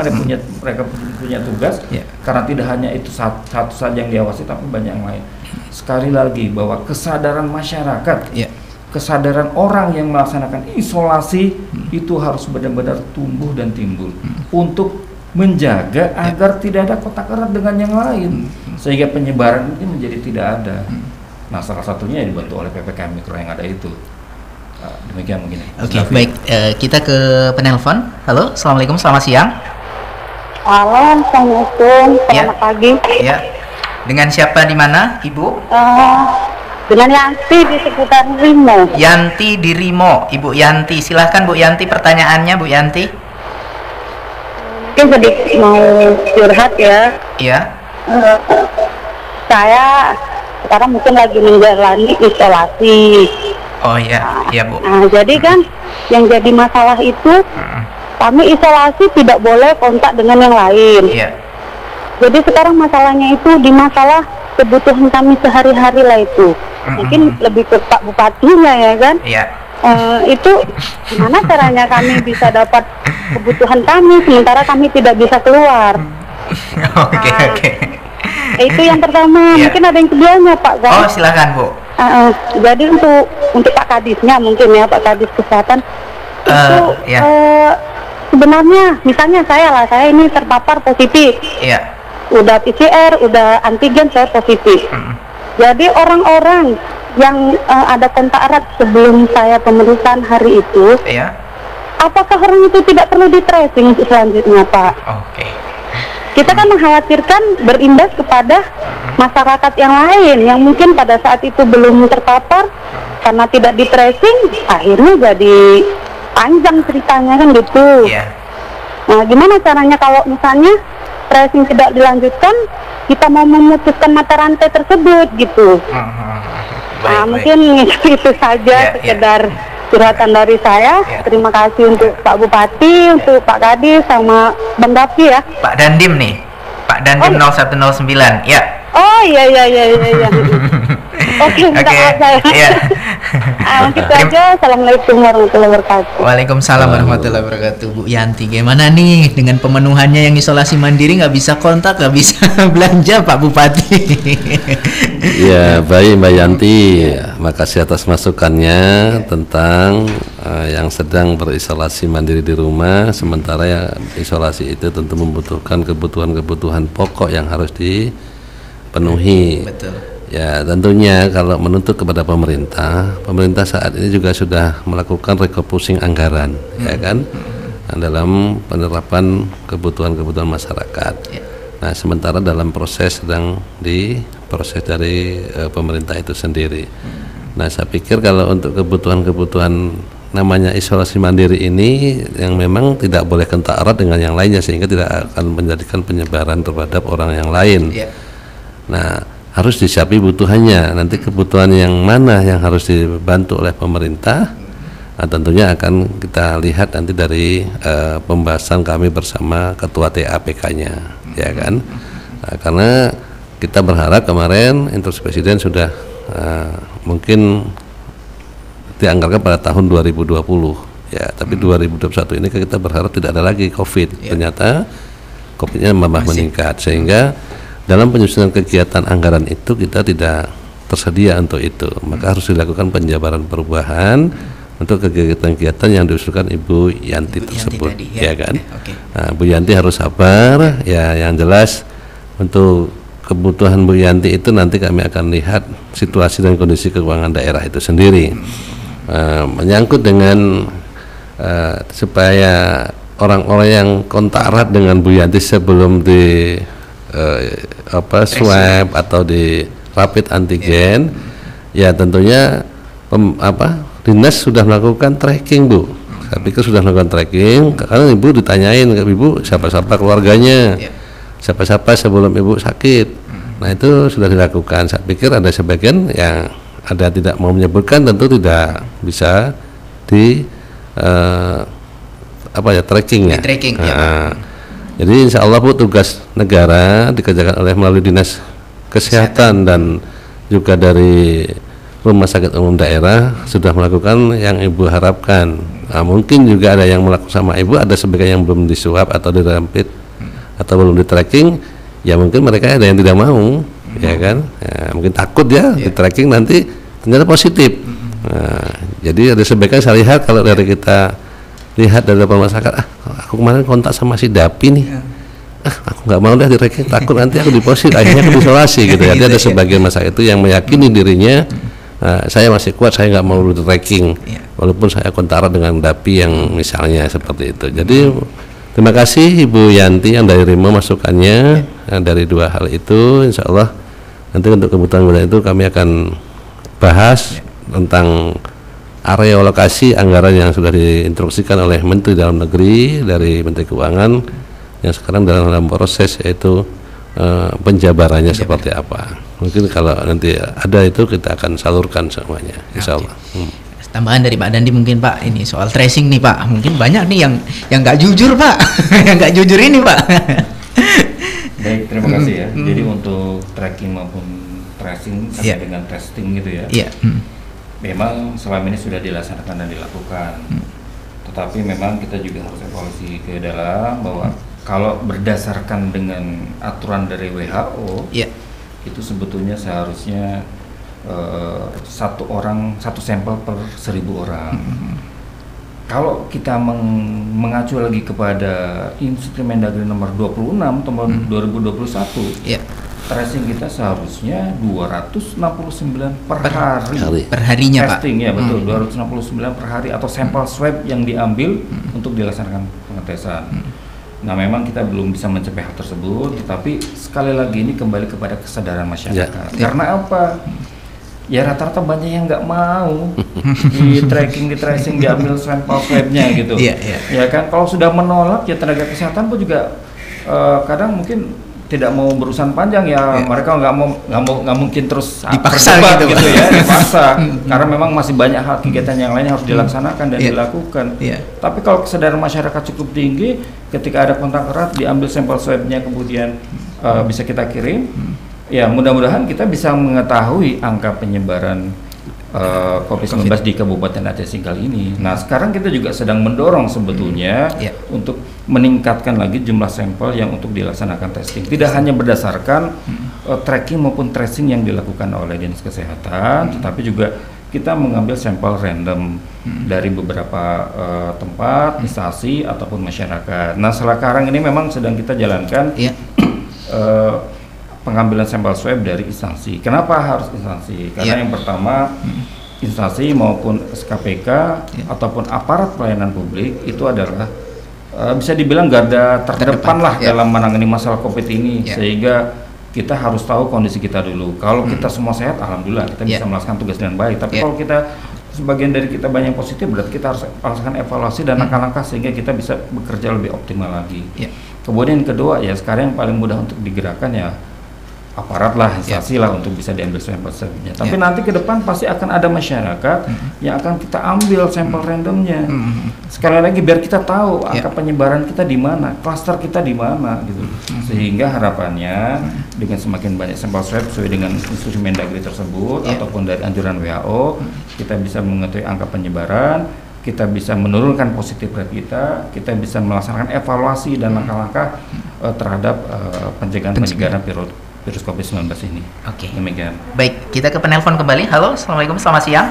mereka punya tugas, karena tidak hanya itu satu saja yang diawasi, tapi banyak yang lain. Sekali lagi bahwa kesadaran masyarakat, kesadaran orang yang melaksanakan isolasi itu harus benar-benar tumbuh dan timbul untuk menjaga agar tidak ada kontak erat dengan yang lain, sehingga penyebaran ini menjadi tidak ada. Nah, salah satunya dibantu oleh PPKM Mikro yang ada itu. Demikian mungkin. Oke, baik. Kita ke penelpon. Halo, assalamualaikum, selamat siang. Halo, assalamualaikum, selamat pagi. Dengan siapa di mana, Ibu? Dengan Yanti di sekitar Rimo. Yanti di Rimo, Ibu Yanti. Silahkan Bu Yanti, pertanyaannya Bu Yanti. Mungkin sedikit mau curhat ya. eh, saya sekarang mungkin lagi menjalani isolasi. Oh iya, iya Bu. Nah, jadi kan yang jadi masalah itu kami isolasi tidak boleh kontak dengan yang lain. Iya. Jadi sekarang masalahnya itu di masalah kebutuhan kami sehari-hari lah itu. Mungkin lebih ke Pak Bupatinya ya kan. Iya. Itu gimana caranya kami bisa dapat kebutuhan kami sementara kami tidak bisa keluar. Oke, oke. Itu yang pertama. Iya. Mungkin ada yang keduanya Pak kan. Oh, silakan Bu. Jadi untuk Pak Kadisnya mungkin ya, Pak Kadis Kesehatan itu ya. Sebenarnya misalnya saya ini terpapar positif. Iya. Udah PCR, udah antigen saya positif. Jadi orang-orang yang ada kontak erat sebelum saya pemeriksaan hari itu, Iya. apakah orang itu tidak perlu di tracing selanjutnya Pak? Oke. Kita kan mengkhawatirkan berimbas kepada masyarakat yang lain yang mungkin pada saat itu belum terpapar karena tidak di tracing, akhirnya jadi panjang ceritanya kan gitu. Iya. Nah, gimana caranya kalau misalnya tracing tidak dilanjutkan, kita mau memutuskan mata rantai tersebut gitu. Nah, mungkin itu saja sekedar curhatan dari saya. Terima kasih untuk Pak Bupati, untuk Pak Kadis, sama Bang Dapi ya. Pak Dandim nih, Pak Dandim 0109, ya. Oh iya. Oke, minta maaf saya. Iya. Gitu aja. Assalamualaikum warahmatullahi wabarakatuh. Waalaikumsalam warahmatullahi wabarakatuh. Bu Yanti, gimana nih dengan pemenuhannya yang isolasi mandiri, nggak bisa kontak, nggak bisa belanja Pak Bupati? Ya, baik Mbak Yanti, makasih atas masukannya tentang yang sedang berisolasi mandiri di rumah, sementara ya isolasi itu tentu membutuhkan kebutuhan-kebutuhan pokok yang harus dipenuhi. Betul. Ya, tentunya kalau menuntut kepada pemerintah saat ini juga sudah melakukan refocusing anggaran, ya kan, dalam penerapan kebutuhan-kebutuhan masyarakat. Nah, sementara dalam proses sedang diproses dari pemerintah itu sendiri. Nah, saya pikir kalau untuk kebutuhan-kebutuhan namanya isolasi mandiri ini yang memang tidak boleh kontak erat dengan yang lainnya sehingga tidak akan menjadikan penyebaran terhadap orang yang lain. Nah, harus disiapkan kebutuhannya. Nanti kebutuhan yang mana yang harus dibantu oleh pemerintah, tentunya akan kita lihat nanti dari pembahasan kami bersama Ketua TAPK-nya, ya kan? Karena kita berharap kemarin Instruksi Presiden sudah mungkin dianggarkan pada tahun 2020, ya. Tapi 2021 ini kita berharap tidak ada lagi COVID. Ternyata COVID-nya malah meningkat, sehingga dalam penyusunan kegiatan anggaran itu kita tidak tersedia untuk itu, maka harus dilakukan penjabaran perubahan untuk kegiatan-kegiatan yang diusulkan Ibu Yanti tersebut, Yanti tadi, ya kan? Nah, Bu Yanti harus sabar, ya. Yang jelas untuk kebutuhan Bu Yanti itu nanti kami akan lihat situasi dan kondisi keuangan daerah itu sendiri. Menyangkut dengan supaya orang-orang yang kontak erat dengan Bu Yanti sebelum di swab atau di rapid antigen, ya tentunya dinas sudah melakukan tracking, Bu. Saya pikir sudah melakukan tracking karena Ibu ditanyain ke Ibu siapa-siapa keluarganya, siapa-siapa sebelum Ibu sakit. Nah, itu sudah dilakukan. Saya pikir ada sebagian yang ada tidak mau menyebutkan, tentu tidak bisa di trackingnya. Tracking, Jadi insya Allah Bu, tugas negara dikerjakan oleh melalui dinas kesehatan dan juga dari Rumah Sakit Umum Daerah sudah melakukan yang Ibu harapkan. Nah, mungkin juga ada yang melakukan sama Ibu, ada sebagian yang belum disuap atau dirapid atau belum di tracking. Ya mungkin mereka ada yang tidak mau, ya kan? Ya, mungkin takut ya di tracking nanti ternyata positif. Nah, jadi ada sebagian saya lihat kalau dari kita lihat dari masyarakat, aku kemarin kontak sama si Dapi nih, aku nggak mau deh di tracking, takut nanti aku diposit, akhirnya aku isolasi gitu ya. Jadi ada sebagian masyarakat itu yang meyakini dirinya, saya masih kuat, saya nggak mau di tracking, walaupun saya kontak erat dengan Dapi yang misalnya seperti itu. Jadi terima kasih Ibu Yanti yang dari Rimo masukannya dari dua hal itu. Insya Allah nanti untuk kebutuhan itu kami akan bahas tentang area alokasi anggaran yang sudah diinstruksikan oleh Menteri Dalam Negeri dari Menteri Keuangan yang sekarang dalam proses, yaitu penjabarannya seperti apa. Mungkin kalau nanti ada itu kita akan salurkan semuanya, insya Allah. Tambahan dari Pak Dandi mungkin Pak, ini soal tracing nih Pak, mungkin banyak nih yang nggak jujur Pak, yang nggak jujur ini Pak. Baik, terima kasih ya. Jadi untuk tracking maupun tracing sampai dengan testing gitu ya, memang selama ini sudah dilaksanakan dan dilakukan. Tetapi memang kita juga harus evaluasi ke dalam bahwa kalau berdasarkan dengan aturan dari WHO, itu sebetulnya seharusnya satu sampel per 1.000 orang. Kalau kita mengacu lagi kepada Instrumen Mendagri nomor 26 tahun 2021, tracing kita seharusnya 269 per hari. Per harinya testing, Pak. Ya betul, 269 per hari atau sampel swab yang diambil untuk dilaksanakan pengetesan. Nah, memang kita belum bisa mencapai hal tersebut, tetapi sekali lagi ini kembali kepada kesadaran masyarakat. Karena apa? Ya rata-rata banyak yang nggak mau di tracing, diambil sampel swabnya gitu. Ya kan, kalau sudah menolak ya tenaga kesehatan pun juga kadang mungkin tidak mau berurusan panjang ya. Mereka nggak mungkin terus dipaksa gitu ya, dipaksa. Karena memang masih banyak hal kegiatan yang lain harus dilaksanakan dan dilakukan. Tapi kalau kesadaran masyarakat cukup tinggi, ketika ada kontak erat diambil sampel swabnya kemudian bisa kita kirim. Ya, mudah-mudahan kita bisa mengetahui angka penyebaran COVID-19 di Kabupaten Aceh Singkil ini. Nah, sekarang kita juga sedang mendorong sebetulnya untuk meningkatkan lagi jumlah sampel yang untuk dilaksanakan testing. Tidak hanya berdasarkan tracking maupun tracing yang dilakukan oleh Dinas Kesehatan, tetapi juga kita mengambil sampel random dari beberapa tempat, instansi ataupun masyarakat. Nah, sekarang ini memang sedang kita jalankan pengambilan sampel swab dari instansi. Kenapa harus instansi? Karena yang pertama, instansi maupun SKPK ataupun aparat pelayanan publik itu adalah bisa dibilang garda terdepan lah dalam menangani masalah COVID ini, sehingga kita harus tahu kondisi kita dulu. Kalau kita semua sehat, alhamdulillah kita bisa melaksanakan tugas dengan baik. Tapi kalau kita sebagian dari kita banyak positif, berarti kita harus melakukan evaluasi dan langkah-langkah sehingga kita bisa bekerja lebih optimal lagi. Kemudian yang kedua ya, sekarang yang paling mudah untuk digerakkan ya aparat lah, instansi lah untuk bisa diambil sampel swabnya. Tapi nanti ke depan pasti akan ada masyarakat yang akan kita ambil sampel randomnya. Sekali lagi biar kita tahu angka penyebaran kita di mana, klaster kita di mana gitu. Sehingga harapannya dengan semakin banyak sampel swab sesuai dengan Instrumen Mendagri tersebut ataupun dari anjuran WHO, kita bisa mengetahui angka penyebaran, kita bisa menurunkan positif rate kita bisa melaksanakan evaluasi dan langkah-langkah terhadap pencegahan virus COVID-19 ini. Oke. Demikian. Baik, kita ke penelpon kembali. Halo, assalamualaikum, selamat siang.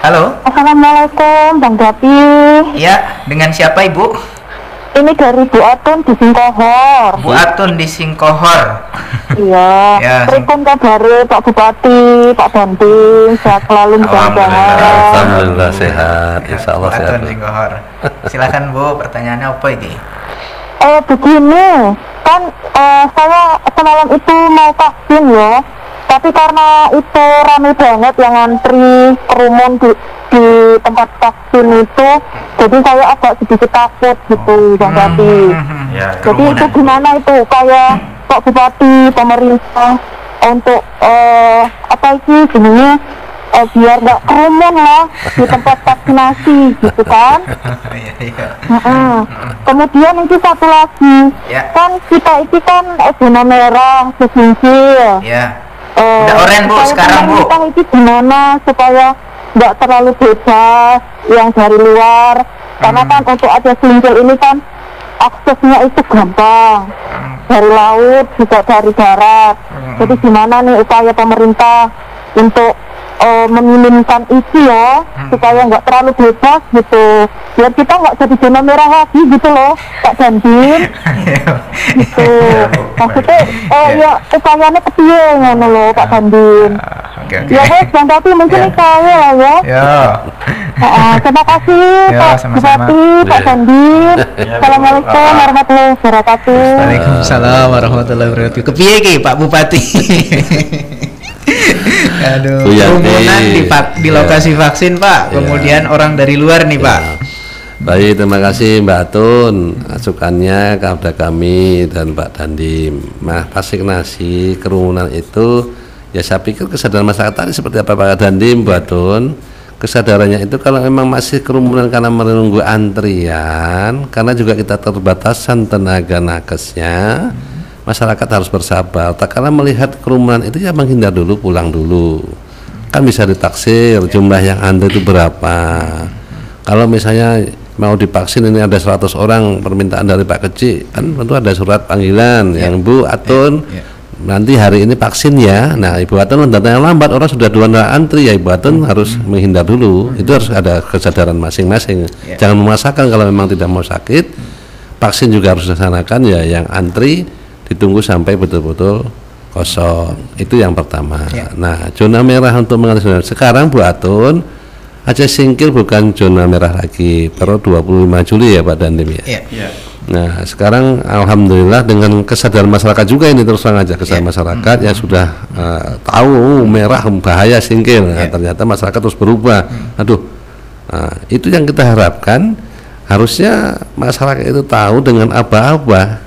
Halo. Assalamualaikum, Bang Dapi. Ya, dengan siapa Ibu? Ini dari Bu Atun di Singkohor. Bu Atun di Singkohor. Iya. Pripun kabare Pak Bupati, Pak Dandi, sehat selalu mudah-mudahan. Alhamdulillah sehat, insya Allah sehat. Singkohor. Silakan Bu, pertanyaannya apa ini? Begini, kan saya semalam itu mau vaksin ya, tapi karena itu ramai banget yang ngantri kerumun di tempat vaksin itu, jadi saya agak sedikit takut gitu, Bang Dapi. Jadi itu gimana itu kayak Pak Bupati, pemerintah untuk apa sih sebenarnya biar nggak kerumun lah di tempat vaksinasi gitu kan. Kemudian itu satu lagi, kan kita itu kan zona merah Singkil. Udah oranye Bu sekarang Bu. Kita itu gimana supaya nggak terlalu bebas yang dari luar, karena kan untuk Aceh Singkil ini kan aksesnya itu gampang, dari laut juga dari darat. Jadi gimana nih upaya pemerintah untuk meminimkan itu ya, supaya nggak terlalu bebas gitu, biar kita nggak jadi zona merah lagi gitu loh, Pak Dandin. Gitu. Maksudnya ya upayanya kepiye ngono loh, Pak Dandin. Ya wes, Bang Dapi mungkin saya lah ya. Terima kasih Pak Bupati, Pak Dandin. Assalamualaikum warahmatullahi wabarakatuh. Waalaikumsalam warahmatullahi wabarakatuh. Kepiye ki Pak Bupati? Aduh, kerumunan di lokasi vaksin Pak, kemudian orang dari luar nih Pak. Baik, terima kasih Mbak Atun masukannya kepada kami dan Pak Dandim. Nah, vaksinasi kerumunan itu ya saya pikir kesadaran masyarakat tadi seperti apa Pak Dandim, Mbak Atun. Kesadarannya itu kalau memang masih kerumunan karena menunggu antrian, karena juga kita terbatasan tenaga nakesnya, masyarakat harus bersabar. Tak karena melihat kerumunan itu ya menghindar dulu, pulang dulu. Kan bisa ditaksir jumlah yang antri itu berapa. Kalau misalnya mau divaksin ini ada 100 orang permintaan dari Pak Kecik, kan tentu ada surat panggilan yang Bu Atun nanti hari ini vaksin ya. Nah Ibu Atun datang yang lambat, orang sudah duluan antri, ya Ibu Atun harus menghindar dulu. Itu harus ada kesadaran masing-masing. Jangan memaksakan kalau memang tidak mau sakit. Vaksin juga harus dilaksanakan ya, yang antri ditunggu sampai betul-betul kosong. Itu yang pertama. Nah zona merah untuk mengatasi sekarang Bu Atun, Aceh Singkil bukan zona merah lagi per 25 Juli ya Pak Dandim ya. Nah sekarang alhamdulillah dengan kesadaran masyarakat juga ini, terus terang aja kesadaran masyarakat yang sudah tahu merah bahaya Singkil. Nah, ternyata masyarakat terus berubah. Nah, itu yang kita harapkan, harusnya masyarakat itu tahu dengan aba-aba.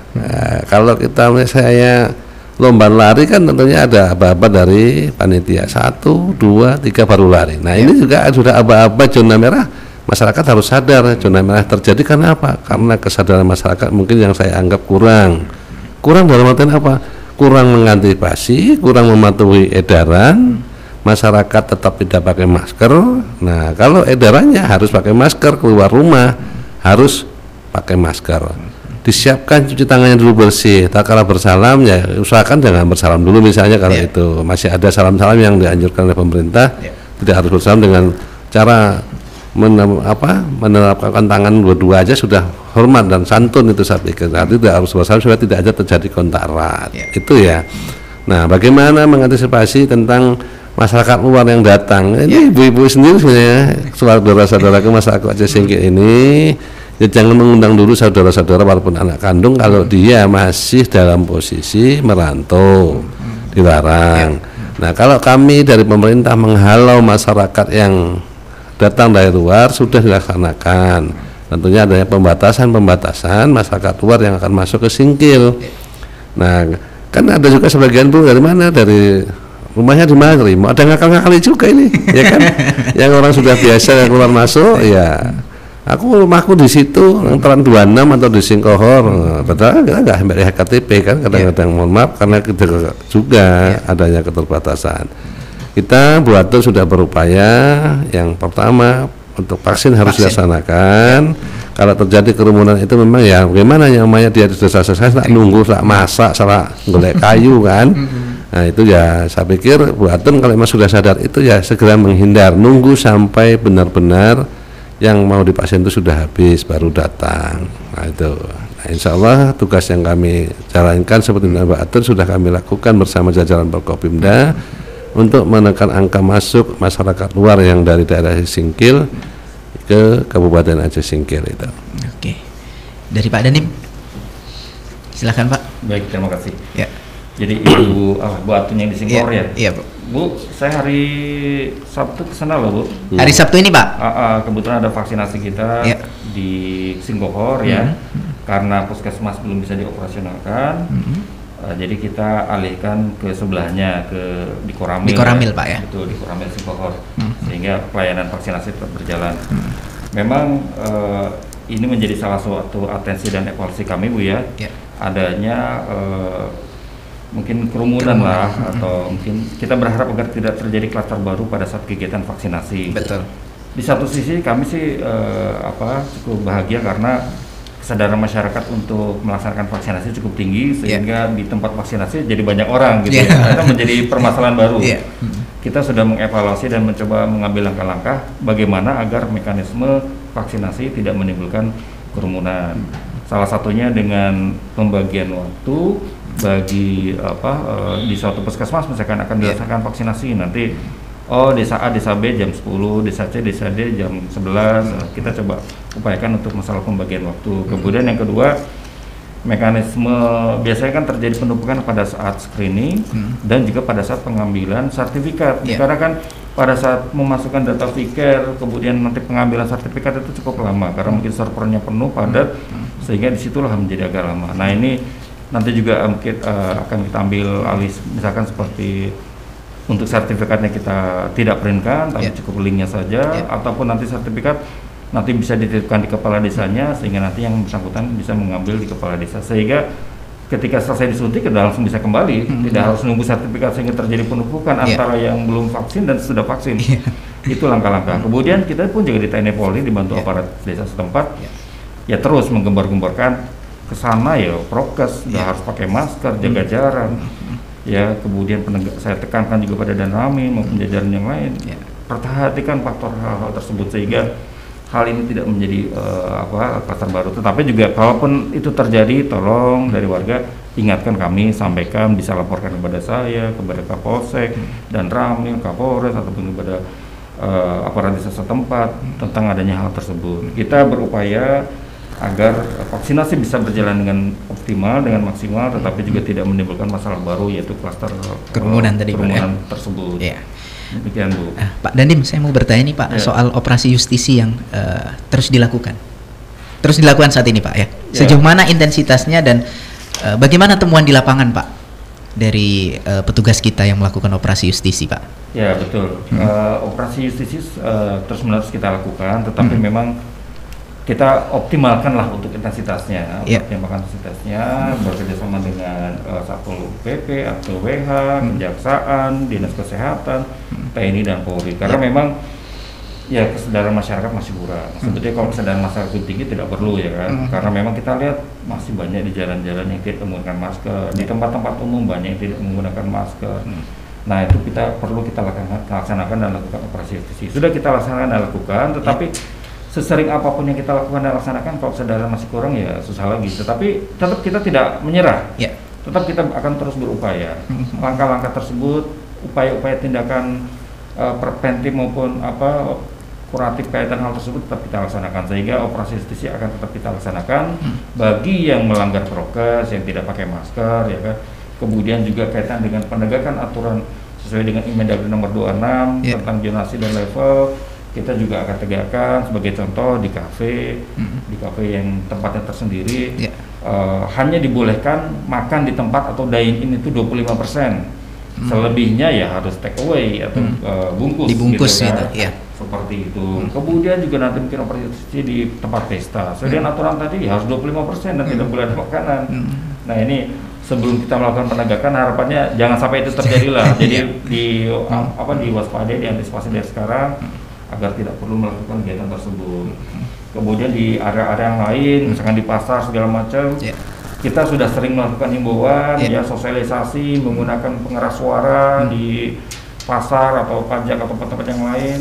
Kalau kita misalnya lomba lari kan tentunya ada aba-aba dari panitia 1, 2, 3 baru lari. Nah ini juga sudah aba-aba zona merah. Masyarakat harus sadar zona merah terjadi karena apa? Karena kesadaran masyarakat mungkin yang saya anggap kurang dalam artian apa? Kurang mengantisipasi, kurang mematuhi edaran, masyarakat tetap tidak pakai masker. Nah kalau edarannya harus pakai masker, keluar rumah harus pakai masker, disiapkan cuci tangannya dulu bersih, tak kalah bersalam ya usahakan jangan bersalam dulu misalnya kalau itu masih ada salam-salam yang dianjurkan oleh pemerintah, tidak harus bersalam dengan cara menerapkan tangan dua-dua aja sudah hormat dan santun, itu saya pikir. Artinya tidak harus bersalam supaya tidak ada terjadi kontak erat itu ya. Nah bagaimana mengantisipasi tentang masyarakat luar yang datang ini, ibu-ibu sendiri sebenarnya, saudara-saudara ke masyarakat Aceh Singkil ini ya jangan mengundang dulu saudara-saudara walaupun anak kandung kalau dia masih dalam posisi merantau, dilarang. Nah kalau kami dari pemerintah menghalau masyarakat yang datang dari luar sudah dilaksanakan, tentunya adanya pembatasan masyarakat luar yang akan masuk ke Singkil. Nah kan ada juga sebagian Bu dari mana, dari rumahnya di Madri, mau ada ngakal-ngakali juga ini ya kan, yang orang sudah biasa keluar masuk ya. Aku rumahku di situ Trans 26 atau di Singkohor, padahal kita nggak sampai KTP kan, kadang-kadang mohon maaf karena kita juga adanya keterbatasan. Kita Bu Atun sudah berupaya, yang pertama untuk vaksin harus dilaksanakan. Kalau terjadi kerumunan itu memang ya bagaimana namanya dia sudah selesai nunggu, masak, golek kayu kan. Nah itu ya saya pikir Bu Atun kalau memang sudah sadar itu ya segera menghindar, nunggu sampai benar-benar yang mau divaksin itu sudah habis baru datang. Nah itu, nah, insya Allah tugas yang kami jalankan seperti Mbak Atun sudah kami lakukan bersama jajaran Forkopimda untuk menekan angka masuk masyarakat luar yang dari daerah Singkil ke Kabupaten Aceh Singkil itu. Oke, dari Pak Dandim, silakan Pak. Baik, terima kasih. Ya. Jadi Bu Atun yang di Singkil ya. Iya Bu. Bu, saya hari Sabtu kesana loh Bu. Hari Sabtu ini Pak. Kebetulan ada vaksinasi kita di Singkohor ya. Karena puskesmas belum bisa dioperasionalkan, jadi kita alihkan ke sebelahnya, di Koramil. Di Koramil Pak ya. Betul, di Koramil Singkohor. Sehingga pelayanan vaksinasi tetap berjalan. Memang ini menjadi salah satu atensi dan evaluasi kami Bu ya. Adanya mungkin kerumunan lah, atau mungkin kita berharap agar tidak terjadi klaster baru pada saat kegiatan vaksinasi. Betul. Di satu sisi kami sih cukup bahagia karena kesadaran masyarakat untuk melaksanakan vaksinasi cukup tinggi, sehingga di tempat vaksinasi jadi banyak orang gitu ya. Itu menjadi permasalahan baru. Kita sudah mengevaluasi dan mencoba mengambil langkah-langkah bagaimana agar mekanisme vaksinasi tidak menimbulkan kerumunan. Salah satunya dengan pembagian waktu bagi di suatu puskesmas misalkan akan dilaksanakan vaksinasi nanti desa A, desa B jam 10, desa C, desa D jam 11. Kita coba upayakan untuk masalah pembagian waktu. Kemudian yang kedua, mekanisme biasanya kan terjadi penumpukan pada saat screening dan juga pada saat pengambilan sertifikat. Karena kan pada saat memasukkan data VCare, kemudian nanti pengambilan sertifikat itu cukup lama karena mungkin servernya penuh padat, sehingga disitulah menjadi agak lama. Nah ini nanti juga mungkin akan kita ambil alih, misalkan seperti untuk sertifikatnya kita tidak printkan, tapi cukup linknya saja, ataupun nanti sertifikat nanti bisa dititipkan di kepala desanya, sehingga nanti yang bersangkutan bisa mengambil di kepala desa, sehingga ketika selesai disuntik sudah langsung bisa kembali, tidak harus nunggu sertifikat sehingga terjadi penumpukan antara yang belum vaksin dan sudah vaksin. Itu langkah-langkah. Kemudian kita pun juga di TNI Polri dibantu aparat desa setempat, ya terus menggembar-gemborkan ke sana ya prokes, harus pakai masker, jaga jarak. Ya kemudian saya tekankan juga pada Danramil maupun jajaran yang lain, perhatikan faktor hal-hal tersebut sehingga hal ini tidak menjadi kluster baru. Tetapi juga kalaupun itu terjadi, tolong dari warga ingatkan kami, sampaikan, bisa laporkan kepada saya, kepada Kapolsek, dan Ramil, Kapolres, ataupun kepada aparat desa setempat tentang adanya hal tersebut. Kita berupaya agar vaksinasi bisa berjalan dengan optimal, dengan maksimal, tetapi juga tidak menimbulkan masalah baru, yaitu kluster kerumunan tersebut. Demikian Bu. Pak Dandim, saya mau bertanya nih Pak soal operasi justisi yang terus dilakukan saat ini Pak ya. Sejauh mana intensitasnya dan bagaimana temuan di lapangan Pak dari petugas kita yang melakukan operasi justisi Pak? Ya betul. Operasi justisi terus-menerus kita lakukan, tetapi memang kita optimalkanlah untuk intensitasnya, bekerjasama dengan Satpol PP, atau WH, Kejaksaan, Dinas Kesehatan, TNI dan Polri. Karena memang ya kesadaran masyarakat masih kurang. Sebetulnya kalau kesadaran masyarakat tinggi tidak perlu ya kan, karena memang kita lihat masih banyak di jalan-jalan yang tidak menggunakan masker, di tempat-tempat umum banyak yang tidak menggunakan masker. Nah itu perlu kita laksanakan dan lakukan operasi justisi. Sudah kita laksanakan dan lakukan, tetapi sesering apapun yang kita lakukan dan laksanakan, kalau kesadaran masih kurang ya susah lagi. Tetapi tetap kita tidak menyerah, tetap kita akan terus berupaya. Langkah-langkah tersebut, upaya-upaya tindakan preventif maupun kuratif kaitan hal tersebut tetap kita laksanakan, sehingga operasi justisi akan tetap kita laksanakan bagi yang melanggar prokes, yang tidak pakai masker, ya kan. Kemudian juga kaitan dengan penegakan aturan sesuai dengan Inmendagri nomor 26 tentang zonasi dan level. Kita juga akan tegakkan, sebagai contoh di kafe yang tempatnya tersendiri, hanya dibolehkan makan di tempat atau dine-in itu 25%. Selebihnya ya harus take away atau dibungkus gitu kan? Seperti itu. Kemudian juga nanti mungkin operasi di tempat pesta. Sesuai aturan tadi harus 25% dan tidak boleh ada makanan. Nah ini sebelum kita melakukan penegakan, harapannya jangan sampai itu terjadi lah. Jadi diwaspadai, diantisipasi dari sekarang agar tidak perlu melakukan kegiatan tersebut. Kemudian di area-area yang lain, misalkan di pasar segala macam, kita sudah sering melakukan himbauan, sosialisasi menggunakan pengeras suara di pasar atau pajak atau tempat-tempat yang lain.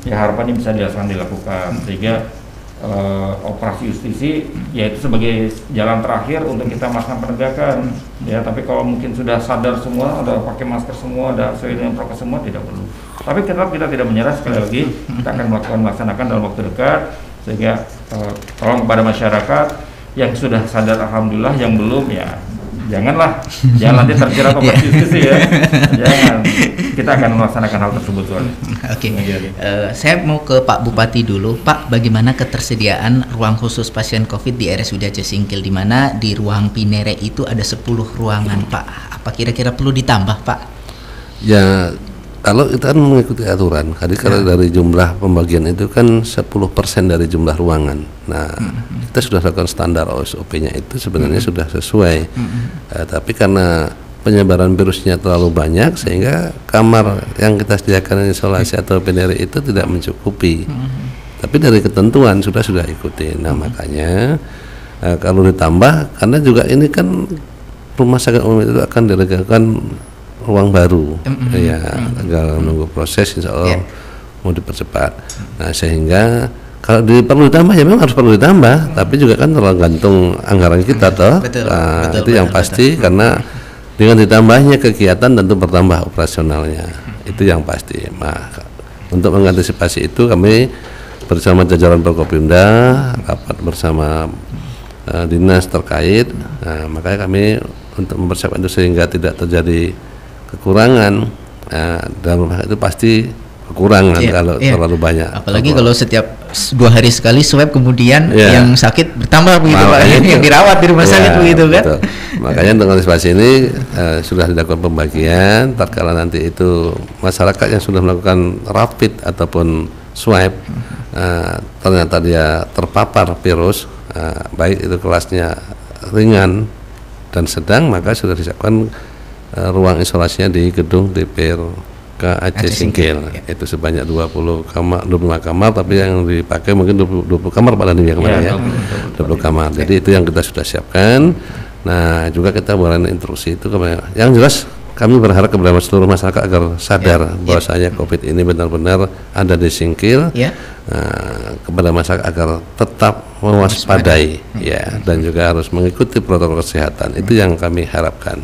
Ya harapannya bisa dilakukan sehingga operasi justisi yaitu sebagai jalan terakhir untuk kita melakukan penegakan. Ya, tapi kalau mungkin sudah sadar semua, udah pakai masker semua, udah sesuai dengan prokes semua, tidak perlu. Tapi tetap kita tidak menyerah, sekali lagi kita akan melaksanakan dalam waktu dekat, sehingga tolong kepada masyarakat yang sudah sadar alhamdulillah, yang belum ya jangan nanti terjerat operasi justisi ya. Jangan. Kita akan melaksanakan hal tersebut. Saya mau ke Pak Bupati dulu. Pak, bagaimana ketersediaan ruang khusus pasien COVID di RSUD Aceh Singkil, di mana di ruang Pinere itu ada 10 ruangan Pak? Apa kira-kira perlu ditambah Pak? Ya, kalau kita kan mengikuti aturan, kalau dari jumlah pembagian itu kan 10% dari jumlah ruangan. Nah, kita sudah lakukan standar SOP-nya itu sebenarnya sudah sesuai. Tapi karena penyebaran virusnya terlalu banyak, sehingga kamar yang kita sediakan isolasi atau PNR itu tidak mencukupi. Tapi dari ketentuan sudah ikuti. Nah, makanya kalau ditambah, karena juga ini kan rumah sakit umum itu akan dilakukan ruang baru, ya tinggal menunggu proses, insya Allah mau dipercepat. Nah, sehingga kalau perlu ditambah ya memang harus perlu ditambah, tapi juga kan tergantung anggaran kita toh. Itu yang pasti, karena dengan ditambahnya kegiatan tentu bertambah operasionalnya, itu yang pasti. Nah, untuk mengantisipasi itu kami bersama jajaran Prokopimda rapat bersama dinas terkait. Nah, makanya kami untuk mempersiapkan itu sehingga tidak terjadi kekurangan dalam rumah itu pasti kekurangan kalau terlalu banyak. Apalagi kalau setiap 2 hari sekali swab, kemudian yang sakit bertambah begitu Pak, yang dirawat di rumah sakit begitu kan. Betul. Makanya untuk antisipasi ini sudah dilakukan pembagian. Tatkala nanti itu masyarakat yang sudah melakukan rapid ataupun swab ternyata dia terpapar virus, baik itu kelasnya ringan dan sedang, maka sudah disiapkan ruang isolasinya di gedung DPRK Aceh Singkil. Itu sebanyak 25 kamar, tapi yang dipakai mungkin 20 kamar Pak Dandim kemarin ya. 20 kamar. Jadi itu yang kita sudah siapkan. Nah, juga kita buat instruksi itu yang jelas kami berharap kepada seluruh masyarakat agar sadar bahwasanya COVID ini benar-benar ada di Singkil. Kepada masyarakat agar tetap mewaspadai dan juga harus mengikuti protokol kesehatan. Itu yang kami harapkan.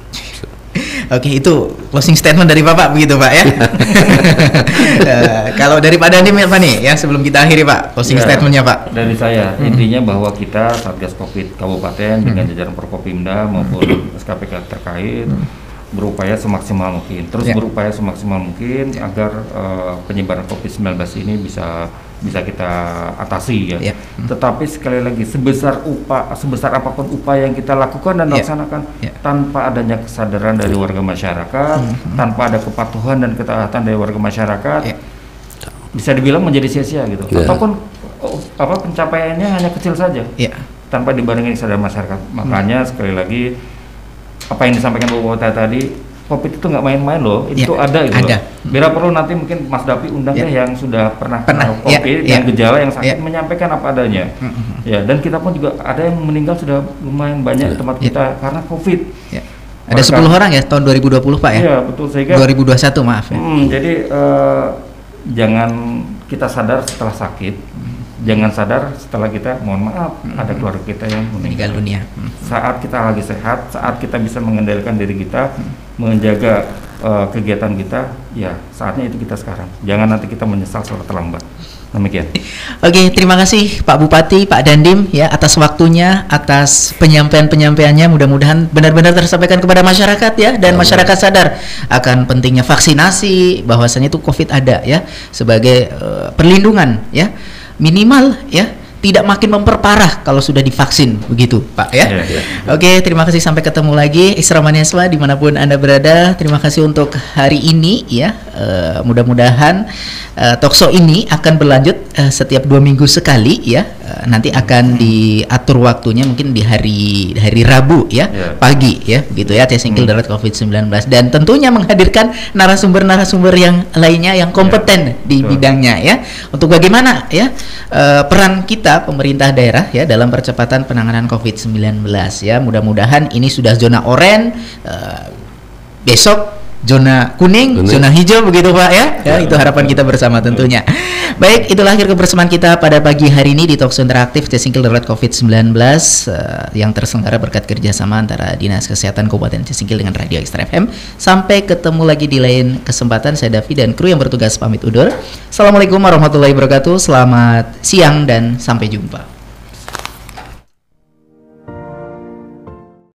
Oke, itu closing statement dari Bapak begitu Pak ya. Kalau dari Pak Dandim apa nih yang sebelum kita akhiri Pak, closing statementnya Pak? Dari saya intinya bahwa kita Satgas Covid Kabupaten dengan jajaran Forkopimda maupun SKPK terkait berupaya semaksimal mungkin, berupaya semaksimal mungkin agar penyebaran COVID-19 ini bisa kita atasi ya. Tetapi sekali lagi sebesar apapun upaya yang kita lakukan dan laksanakan tanpa adanya kesadaran dari warga masyarakat, tanpa ada kepatuhan dan ketaatan dari warga masyarakat, bisa dibilang menjadi sia-sia gitu. Ataupun pencapaiannya hanya kecil saja. Tanpa dibarengi kesadaran masyarakat. Makanya sekali lagi apa yang disampaikan Bu Wota tadi, COVID itu nggak main-main loh, itu ada gitu. Bila perlu nanti mungkin Mas Dapi undang yang sudah pernah COVID dan gejala yang sakit menyampaikan apa adanya. Dan kita pun juga ada yang meninggal sudah lumayan banyak di tempat kita karena COVID. Ada 10 orang ya tahun 2020 Pak ya? Iya betul, sehingga 2021 maaf ya. Jadi jangan kita sadar setelah sakit, jangan sadar setelah kita, mohon maaf, ada keluarga kita yang meninggal dunia. Saat kita lagi sehat, saat kita bisa mengendalikan diri kita, menjaga kegiatan kita, ya saatnya itu kita sekarang. Jangan nanti kita menyesal setelah terlambat. Demikian. Oke, terima kasih Pak Bupati, Pak Dandim ya atas waktunya, atas penyampaiannya. Mudah-mudahan benar-benar tersampaikan kepada masyarakat ya, dan masyarakat sadar akan pentingnya vaksinasi, bahwasanya itu COVID ada ya sebagai perlindungan ya, minimal ya, tidak makin memperparah kalau sudah divaksin begitu Pak ya. Oke, terima kasih, sampai ketemu lagi Isra Maneswa dimanapun Anda berada. Terima kasih untuk hari ini ya. Mudah-mudahan talkshow ini akan berlanjut setiap 2 minggu sekali ya. Nanti akan diatur waktunya mungkin di hari Rabu ya, pagi ya begitu ya, Aceh Singkil darurat COVID-19, dan tentunya menghadirkan narasumber-narasumber yang lainnya yang kompeten di bidangnya ya, untuk bagaimana ya peran kita pemerintah daerah ya dalam percepatan penanganan COVID-19 ya. Mudah-mudahan ini sudah zona oranye, besok zona kuning, zona hijau begitu Pak ya. Itu harapan kita bersama tentunya. Baik, itulah akhir kebersamaan kita pada pagi hari ini di Talkshow Interaktif Aceh Singkil darurat COVID-19 yang terselenggara berkat kerjasama antara Dinas Kesehatan Kabupaten Aceh Singkil dengan Radio Extra FM. Sampai ketemu lagi di lain kesempatan. Saya Davi dan kru yang bertugas pamit undur. Assalamualaikum warahmatullahi wabarakatuh. Selamat siang dan sampai jumpa.